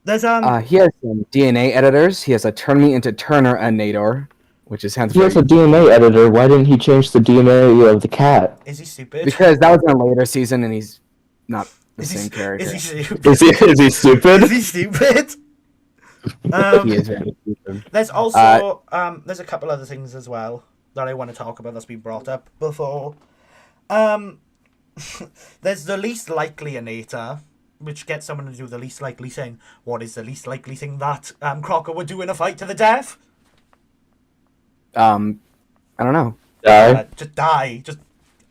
There's he has some DNA editors. He has a turn me into Turner-anator, which is he has a DNA editor. Why didn't he change the DNA of the cat? Is he stupid? Because that was in a later season, and he's not the same character. Is he stupid? Is he stupid? Is he stupid? He is very stupid. There's also there's a couple other things as well that I want to talk about that's been brought up before. There's the least likely Anita, which gets someone to do the least likely thing. What is the least likely thing that Crocker would do in a fight to the death? I don't know. Die. Just die. Just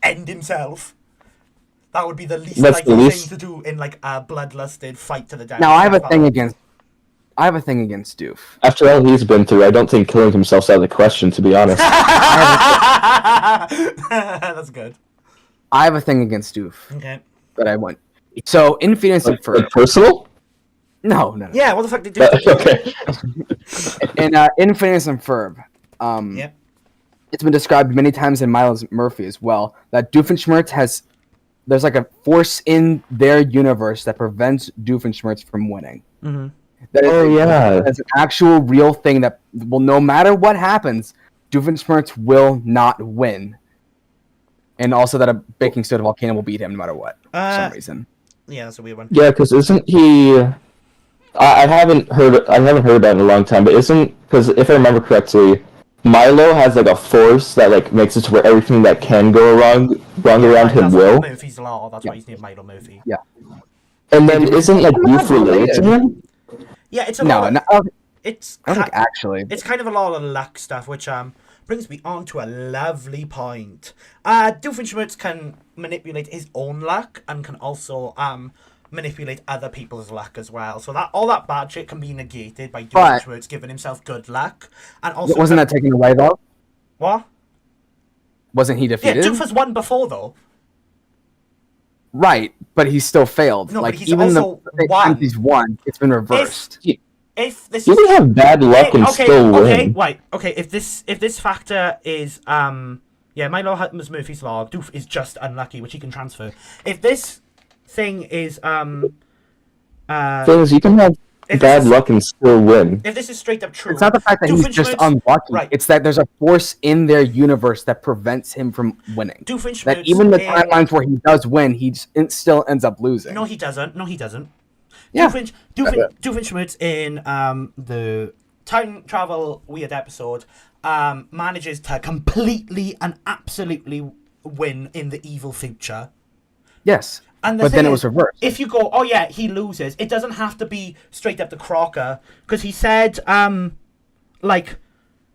end himself. That would be the least That's likely the least- thing to do in like a bloodlusted fight to the death. Now I have a thing against Doof. After all he's been through, I don't think killing himself's out of the question, to be honest. That's good. I have a thing against Doof Okay. that I want. So in Phineas and Ferb, Like personal? no. Yeah, what the fuck did you do? Okay. In Phineas and Ferb, Yep. it's been described many times in Miles Murphy as well that Doofenshmirtz there's like a force in their universe that prevents Doofenshmirtz from winning. Mm-hmm. That's an actual real thing that will, no matter what happens, Doofenshmirtz will not win. And also that a baking soda volcano will beat him no matter what, for some reason. Yeah, that's a weird one. Yeah, because isn't he? I haven't heard about it in a long time, but because if I remember correctly, Milo has like a force that like makes it to where everything that can go wrong around him That's will. Murphy's Law. That's why he's named Milo Murphy. Yeah. And then isn't like Doof related to him? Yeah, it's a No, lot. no, It's I don't think actually. it's kind of a lot of luck stuff, which brings me on to a lovely point. Doofenshmirtz can manipulate his own luck and can also manipulate other people's luck as well. So that all that bad shit can be negated by Doofenshmirtz giving himself good luck, and also Wasn't that taken away though? what? Wasn't he Yeah, defeated? Doof has won before though. Right, but he still failed. No, but like he's even also the won. times he's won, it's been reversed. If this You can have bad luck and still win. Right. Okay. If this factor is Milo has Murphy's Law. Doof is just unlucky, which he can transfer. If this thing is Thing is, you can have If bad this is- luck and still win. if this is straight up true, It's not the fact that he's just Doofenshmirtz- unlucky. Right. It's that there's a force in their universe that prevents him from winning. Doofenshmirtz. That even the timelines where he does win, he still ends up losing. No, he doesn't. Yeah. Doofenshmirtz in the time travel weird episode manages to completely and absolutely win in the evil future. Yes. And the But thing then it is, was reversed. If you go, oh yeah, he loses, it doesn't have to be straight up to Crocker, because he said, like,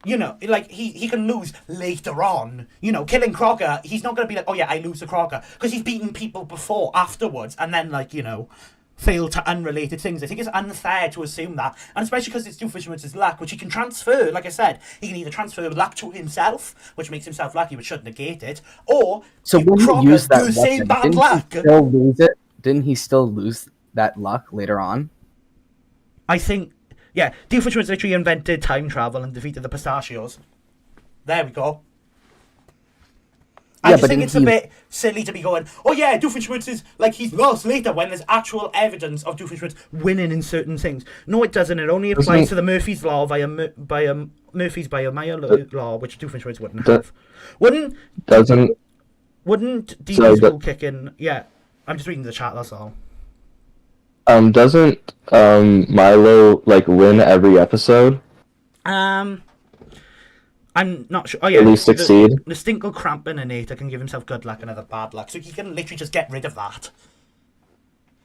you know, like he can lose later on. You know, killing Crocker, he's not going to be like, oh yeah, I lose to Crocker, because he's beaten people before, afterwards, and then, like, you know, fail to unrelated things. I think it's unfair to assume that, and especially because it's Doofenshmirtz's luck, which he can transfer. Like I said, he can either transfer luck to himself, which makes himself lucky, which should negate it, or So if when he Crocker used that do the same weapon, bad luck. still lose it? Didn't he still lose that luck later on? I think, yeah, Doofenshmirtz literally invented time travel and defeated the pistachios. There we go. I Yeah, just but think then it's a bit silly to be going, oh yeah, Doofenshmirtz is, like, he's lost later, when there's actual evidence of Doofenshmirtz winning in certain things. No, it doesn't. It only applies to the Murphy's Law via Murphy's Biomio Law, which Doofenshmirtz wouldn't have. Wouldn't Diesel kick in? Yeah, I'm just reading the chat, that's all. Doesn't Milo like win every episode? I'm not sure. Oh yeah, At least succeed. The Stinkle Crampinator can give himself good luck and other bad luck, so he can literally just get rid of that.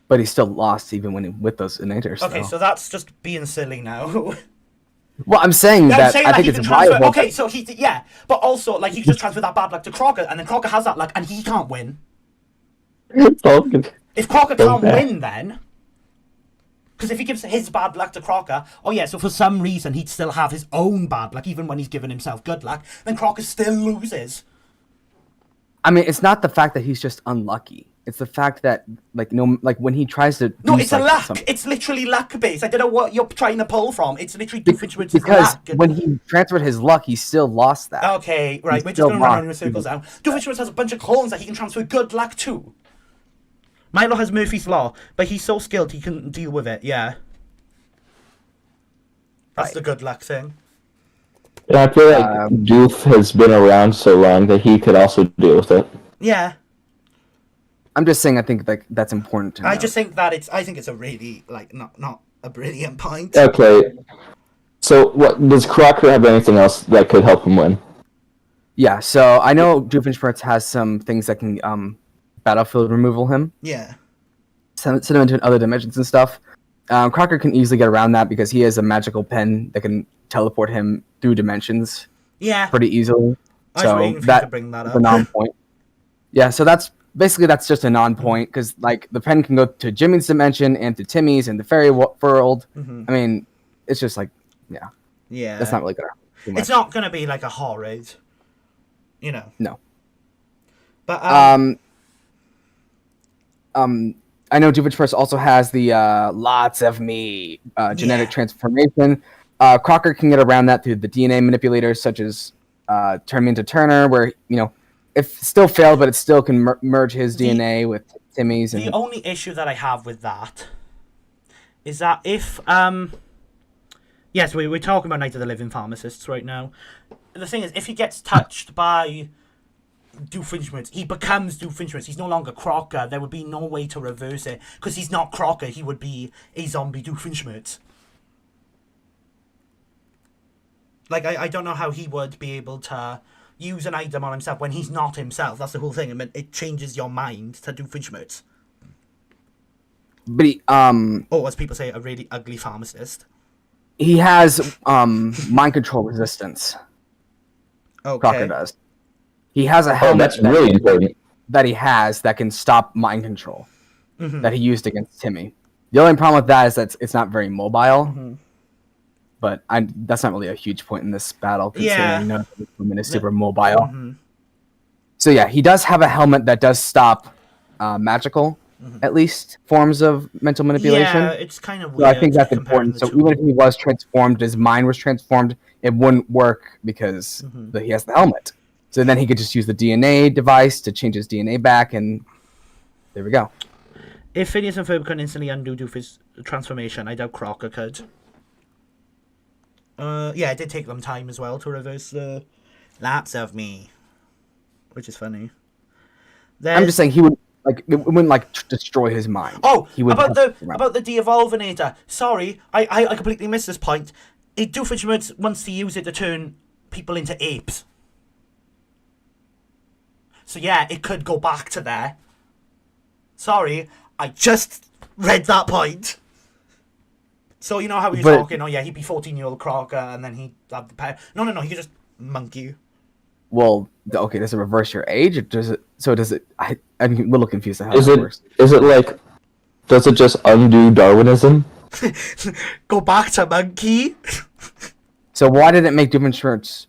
But he still lost even when with those innators. Okay, so that's just being silly now. Well, I'm saying that I think he it's can transfer. viable. Okay, so but also like he can just transfer that bad luck to Crocker, and then Crocker has that luck, and he can't win. If Crocker can't win, then. Because if he gives his bad luck to Crocker, oh yeah, so for some reason he'd still have his own bad luck, even when he's given himself good luck, then Crocker still loses. I mean, it's not the fact that he's just unlucky. It's the fact that, like, when he tries to. No, it's a luck. It's literally luck based. I don't know what you're trying to pull from. It's literally Doofenshmirtz's because luck. when he transferred his luck, he still lost that. Okay, right. We're just still going to run lost. around in circles now. Doofenshmirtz has a bunch of clones that he can transfer good luck to. Milo has Murphy's Law, but he's so skilled he can deal with it, yeah. That's the good luck thing. Yeah, I feel like Doof has been around so long that he could also deal with it. Yeah. I'm just saying, I think like that's important to know. I just think that I think it's a really, like, not a brilliant point. Okay. So, what does Crocker have anything else that could help him win? Yeah, so I know Doofenshmirtz has some things that can battlefield removal him, Yeah. send him into other dimensions and stuff. Crocker can easily get around that because he has a magical pen that can teleport him through dimensions Yeah. pretty easily. I was waiting for you to bring that up. The non-point. Yeah, so that's just a non-point because like the pen can go to Jimmy's dimension and to Timmy's and the fairy world. Mm-hmm. I mean, it's just like yeah, that's not really gonna. It's not gonna be like a horrid, you know. No. But I know Doofenshmirtz also has the lots of me genetic transformation. Crocker can get around that through the DNA manipulators, such as turn me into Turner, where if still failed, but it still can merge his DNA with Timmy's. The only issue that I have with that is that if yes, we're talking about Night of the Living Pharmacists right now. The thing is, if he gets touched by Doofenshmirtz, he becomes Doofenshmirtz. He's no longer Crocker. There would be no way to reverse it because he's not Crocker. He would be a zombie Doofenshmirtz. Like I don't know how he would be able to use an item on himself when he's not himself. That's the whole thing. I mean, it changes your mind to Doofenshmirtz. But he, or as people say, a really ugly pharmacist. He has mind control resistance. Okay. Crocker does. He has a helmet that's really important. that he has that can stop mind control that he used against Timmy. The only problem with that is that it's not very mobile. But that's not really a huge point in this battle, considering none of the women is super mobile. So yeah, he does have a helmet that does stop magical, at least, forms of mental manipulation. Yeah, it's kind of weird. So I think that's important. So even if he was transformed, his mind was transformed, it wouldn't work because he has the helmet. So then he could just use the DNA device to change his DNA back, and there we go. If Phineas and Ferb can instantly undo Doofus' transformation, I doubt Crocker could. Yeah, it did take them time as well to reverse the lots of me, which is funny. I'm just saying he would it wouldn't destroy his mind. Oh, he would about the de-evolvinator. Sorry, I completely missed this point. Doofenshmirtz wants to use it to turn people into apes. So yeah, it could go back to there. Sorry, I just read that point. So you know how you're talking? Oh yeah, he'd be 14-year-old Crocker, and then he'd have the power. No, he could just monkey. Well, okay, does it reverse your age? Or does it? So does it? I'm a little confused on how Is that it? works. Is it like? Does it just undo Darwinism? Go back to monkey. So why did it make Doofenshmirtz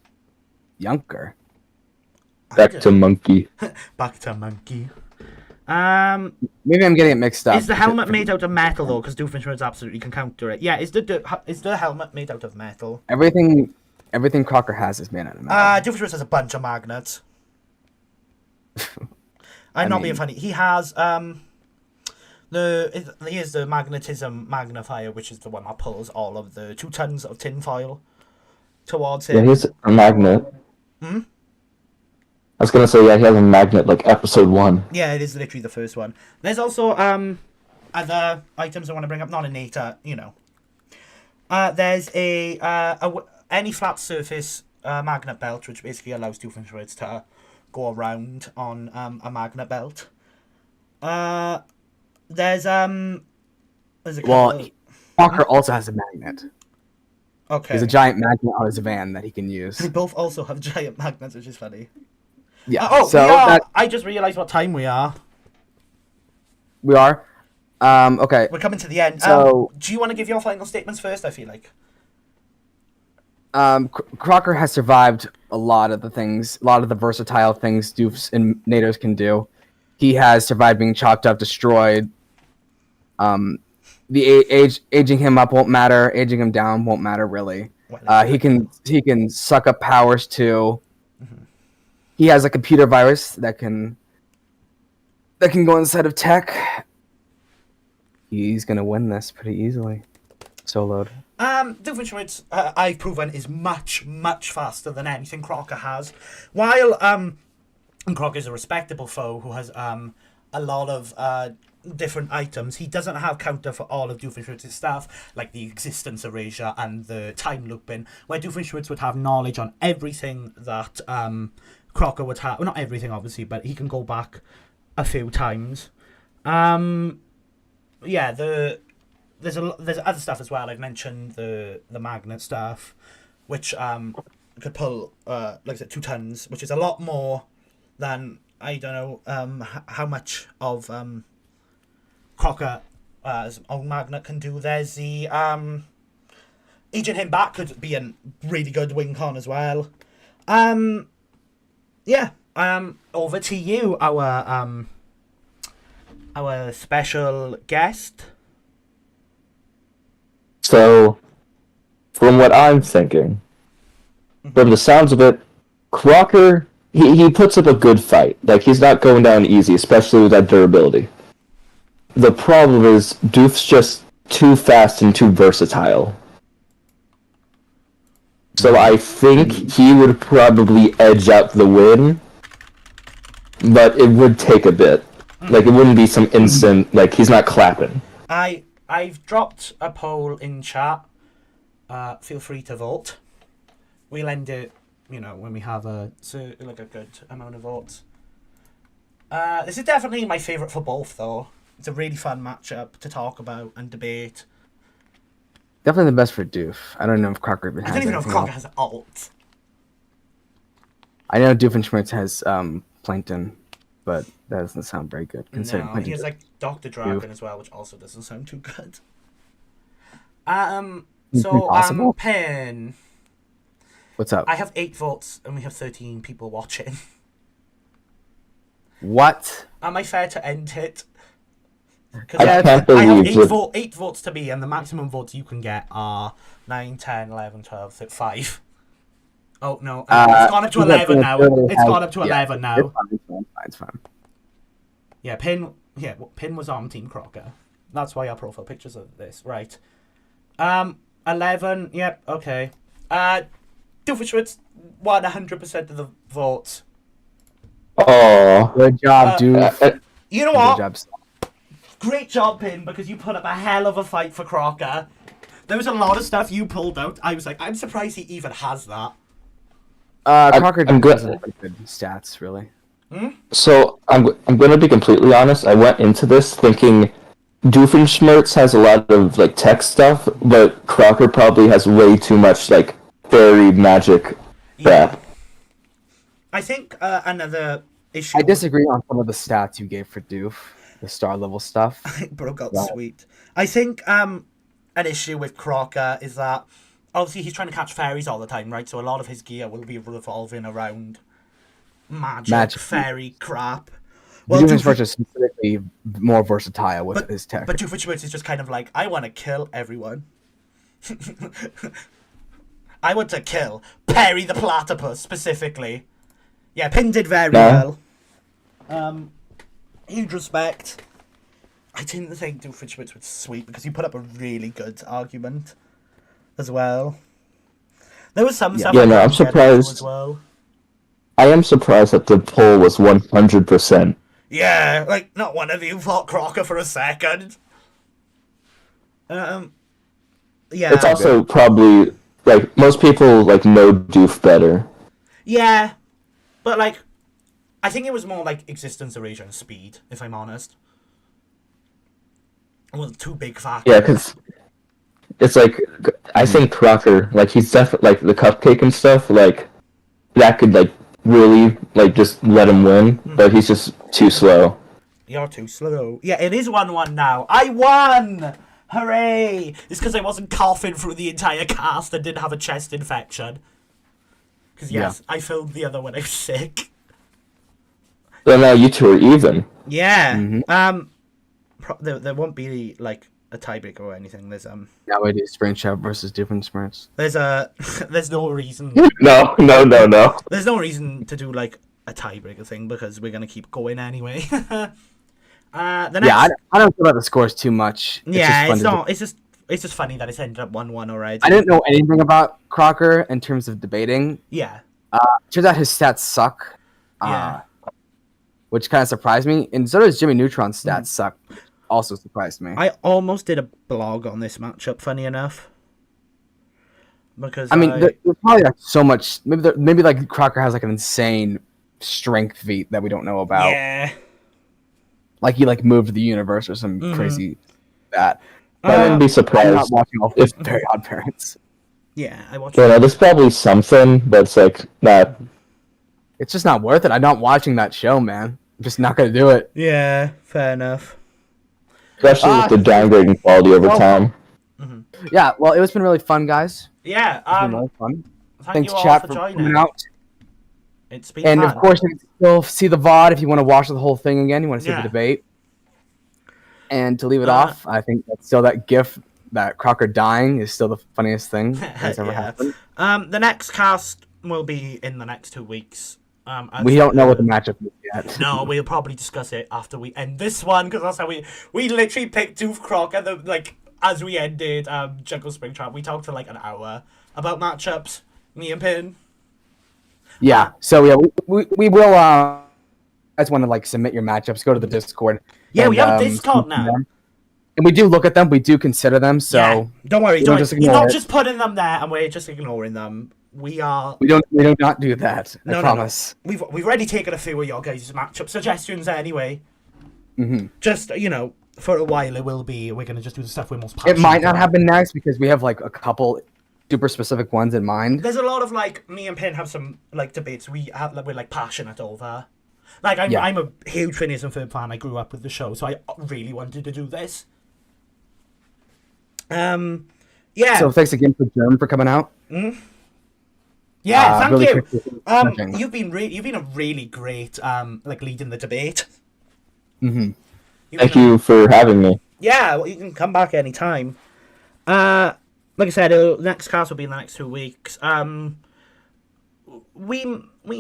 younger? Back to monkey. Back to monkey. Maybe I'm getting it mixed up. Is the helmet made out of metal though? Because Doofenshmirtz absolutely can counter it. Yeah, is the helmet made out of metal? Everything Crocker has is made out of metal. Doofenshmirtz has a bunch of magnets. I'm not being funny. He has here's the magnetism magnifier, which is the one that pulls all of the 2 tons of tinfoil towards him. Yeah, he's a magnet. I was gonna say, yeah, he has a magnet like episode 1. Yeah, it is literally the first one. There's also other items I want to bring up, not innata, there's any flat surface magnet belt, which basically allows Doofenshmirtz to go around on a magnet belt. There's a couple... Crocker also has a magnet. Okay. There's a giant magnet on his van that he can use. They both also have giant magnets, which is funny. Yeah. I just realised what time we are. We are? Okay. We're coming to the end. So, do you want to give your final statements first, I feel like? Crocker has survived a lot of the versatile things Doofs and Naders can do. He has survived being chopped up, destroyed. The aging him up won't matter. Aging him down won't matter, really. He can suck up powers, too. He has a computer virus that can go inside of tech. He's gonna win this pretty easily. Soloed. Doofenshmirtz, I've proven, is much, much faster than anything Crocker has. While Crocker's a respectable foe who has a lot of different items, he doesn't have counter for all of Doofenshmirtz's stuff, like the existence erasure and the time looping, where Doofenshmirtz would have knowledge on everything that Crocker would have. Well, not everything, obviously, but he can go back a few times. Yeah, there's other stuff as well. I've mentioned the magnet stuff, which could pull, like I said, 2 tons, which is a lot more than, I don't know, how much of Crocker as own magnet can do. There's the Agent Him Back could be a really good wing con as well. Yeah. Over to you, our special guest. So, from what I'm thinking, from the sounds of it, Crocker, he puts up a good fight. Like, he's not going down easy, especially with that durability. The problem is, Doof's just too fast and too versatile. So I think he would probably edge out the win, but it would take a bit. Like, it wouldn't be some instant, like, he's not clapping. I've dropped a poll in chat. Feel free to vote. We'll end it, when we have a good amount of votes. This is definitely my favourite for both, though. It's a really fun matchup to talk about and debate. Definitely the best for Doof. I don't know if Crocker even has I don't even know if anything Crocker else. has ult. I know Doofenshmirtz has Plankton, but that doesn't sound very good. No, Plankton he has like Dr. Dragon Doof. as well, which also doesn't sound too good. Impossible? Pen. What's up? I have 8 votes and we have 13 people watching. What? Am I fair to end it? Because I can't I have believe it. 8 votes to me, and the maximum votes you can get are 9, 10, 11, 12, 5. Oh, no. It's gone up to 11 now. It's gone up to 11 now. It's fine. Yeah, Pin was on Team Crocker. That's why our profile pictures of this. Right. 11. Yep, okay. Doofenshmirtz won 100% of the votes. Oh, Good job, Doof. You know Good what? job. Great job, Pin, because you put up a hell of a fight for Crocker. There was a lot of stuff you pulled out. I was like, I'm surprised he even has that. Crocker I'm good. doesn't have good stats, really. So I'm going to be completely honest. I went into this thinking Doofenshmirtz has a lot of like tech stuff, but Crocker probably has way too much like fairy magic crap. I think another issue. I disagree on some of the stats you gave for Doof, the star level stuff. It broke out Wow. sweet. I think an issue with Crocker is that obviously he's trying to catch fairies all the time, right? So a lot of his gear will be revolving around magic. Fairy crap. Well, Doofenshmirtz is specifically more versatile with his tech. But Doofenshmirtz is just kind of like, I want to kill everyone. I want to kill Perry the Platypus specifically. Yeah, Pin did very well. Huge respect. I didn't think Doofenshmirtz was sweet because he put up a really good argument as well. There was some stuff. Yeah, no, I I'm didn't get surprised. as well. I am surprised that the poll was 100%. Yeah, like not one of you thought Crocker for a second. Yeah. It's also probably like most people like know Doof better. Yeah, but like, I think it was more like existence, erasure, and speed. If I'm honest. Well, 2 big factors. Yeah, because it's like I think Crocker, like he's definitely like the cupcake and stuff, like that could like really like just let him win, but he's just too slow. You're too slow. Yeah, it is 1-1 now. I won! Hooray! It's because I wasn't coughing through the entire cast and didn't have a chest infection. Because yes, I filmed the other when I was sick. So now you two are even. Yeah. There won't be like a tiebreaker or anything. There's Now we do Springtrap versus Doofenshmirtz. there's no reason. No. There's no reason to do like a tiebreaker thing because we're gonna keep going anyway. The next... Yeah, I don't feel about the scores too much. It's not. It's just funny that it's ended up 1-1 already. I didn't know anything about Crocker in terms of debating. Yeah. Turns out his stats suck. Yeah. Which kind of surprised me. And so does Jimmy Neutron's stats suck. Also surprised me. I almost did a blog on this matchup, funny enough. Because I mean, there's probably like so much. Maybe like Crocker has like an insane strength feat that we don't know about. Yeah. Like he like moved the universe or some crazy that. I wouldn't be I'm surprised not watching all if Very Odd Parents. Yeah, I watched. You know, there's probably something, but it's like not. It's just not worth it. I'm not watching that show, man. I'm just not gonna do it. Yeah, fair enough. Especially with the downgrading quality over time. Yeah, well, it's been really fun, guys. Yeah, It's been really fun. thank Thanks, you all chat, for for joining. coming out. It's been And fun. of course, you can still see the VOD if you want to watch the whole thing again. You want to see Yeah. the debate. And to leave it off, I think that's still that GIF that Crocker dying is still the funniest thing that's ever happened. The next cast will be in the next 2 weeks. We don't know what the matchup is yet. No, we'll probably discuss it after we end this one, because that's how we literally picked Doof Crocker as we ended Jungle Springtrap. We talked for like an hour about matchups. Me and Pin. Yeah. So yeah, we will. I just want to like submit your matchups. Go to the Discord. Yeah, we have a and, Discord now. And we do look at them. We do consider them. So Yeah, don't worry. don't just He's ignore not it. just putting them there and we're just ignoring them. We are. We do not do that. I No. promise. We've already taken a few of your guys' matchup suggestions anyway. Mm-hmm. Just for a while it will be. We're gonna just do the stuff we're most passionate It might not about. happen next because we have like a couple super specific ones in mind. There's a lot of me and Pin have some debates we're passionate over. I'm Yeah. I'm a huge Phineas and Ferb fan. I grew up with the show, so I really wanted to do this. Yeah. So thanks again for Germ for coming out. Yeah, thank really you. appreciate watching. You've been a really great leading the debate. Mm-hmm. Thank you for having me. Yeah, well, you can come back anytime. Like I said, the next cast will be in the next 2 weeks. We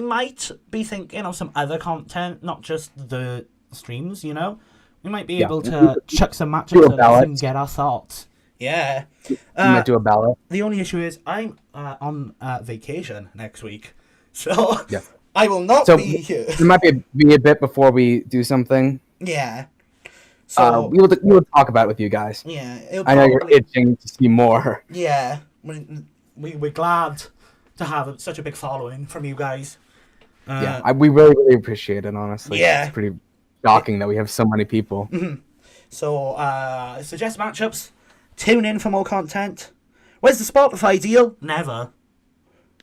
might be thinking of some other content, not just the streams. We might be able to chuck some matchups Do a ballot. and get our thoughts. Yeah. We might do a ballot. The only issue is I'm on vacation next week, so Yeah. I will not So be here. it might be a bit before we do something. Yeah. So we will talk about it with you guys. yeah, it'll I know you're probably- itching to see more. Yeah, we're glad to have such a big following from you guys. We really, really appreciate it, honestly. Yeah. It's pretty shocking that we have so many people. So suggest matchups. Tune in for more content. Where's the Spotify deal? Never.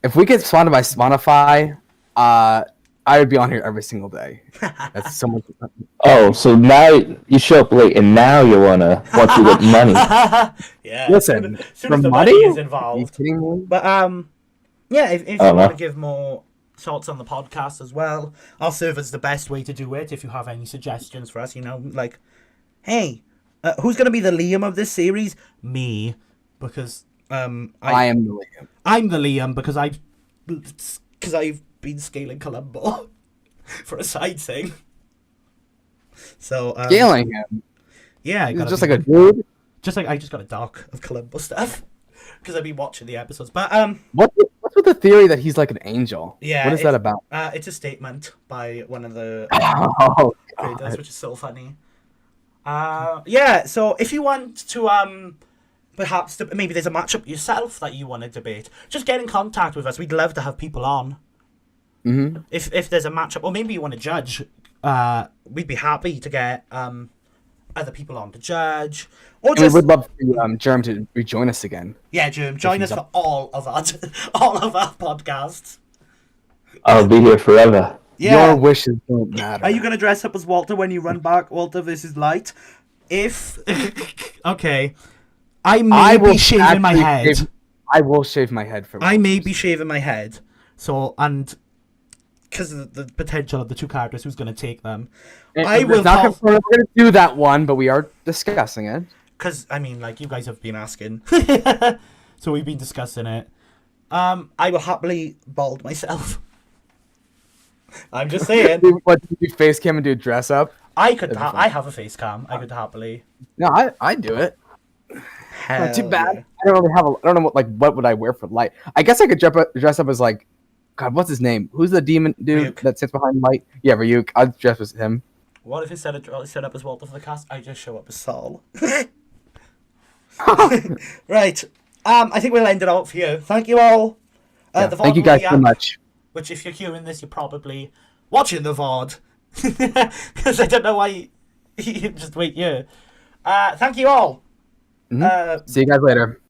If we get sponsored by Spotify, I would be on here every single day. That's so much. Oh, so now you show up late, and now once you get money. Yeah. Listen, as soon as from the money? money is Are you involved. kidding me? But yeah, if you Oh, want to no. give more thoughts on the podcast as well, I'll serve as the best way to do it. If you have any suggestions for us, hey, who's gonna be the Liam of this series? Me, because I am the Liam. I'm the Liam because I've been scaling Columbo for a side thing. So Scaling him. yeah, He's just like a dude. I just got a doc of Columbo stuff because I've been watching the episodes. But What's with the theory that he's like an angel? yeah, What is that about? It's a statement by one of the Oh, creators, God. which is so funny. Yeah, so if you want to perhaps maybe there's a matchup yourself that you want to debate, just get in contact with us. We'd love to have people on. Mm-hmm. If there's a matchup, or maybe you want to judge, we'd be happy to get other people on to judge, or And we just would love for Germ to rejoin us again. yeah, Jim, join us for all of our podcasts. I'll be here forever. Yeah. Your wishes don't matter. Are you gonna dress up as Walter when you run back, Walter versus Light? If okay, I may be shaving my actually head. I will shave my head for. I may be shaving my head. So because of the potential of the two characters, who's gonna take them? I will. It's not confirmed we're gonna do that one, but we are discussing it. Because you guys have been asking, so we've been discussing it. I will happily bald myself. I'm just saying. What do you do? Face cam and do dress up? I could. That'd be fun. I have a face cam. I could happily. No, I do it. Not too Hell bad. yeah. I don't really have. I don't know what would I wear for Light. I guess I could dress up as like, God, what's his name? Who's the demon dude Ryuk. that sits behind Light? Yeah, Ryuk. I'll dress as him. What if instead of set up as Walter for the cast, I just show up as Saul? Right. I think we'll end it out for you. Thank you all. Yeah, The VOD thank you will guys be so up, much. Which, if you're hearing this, you're probably watching the VOD. Because I don't know why you just wait here. Thank you all. See you guys later.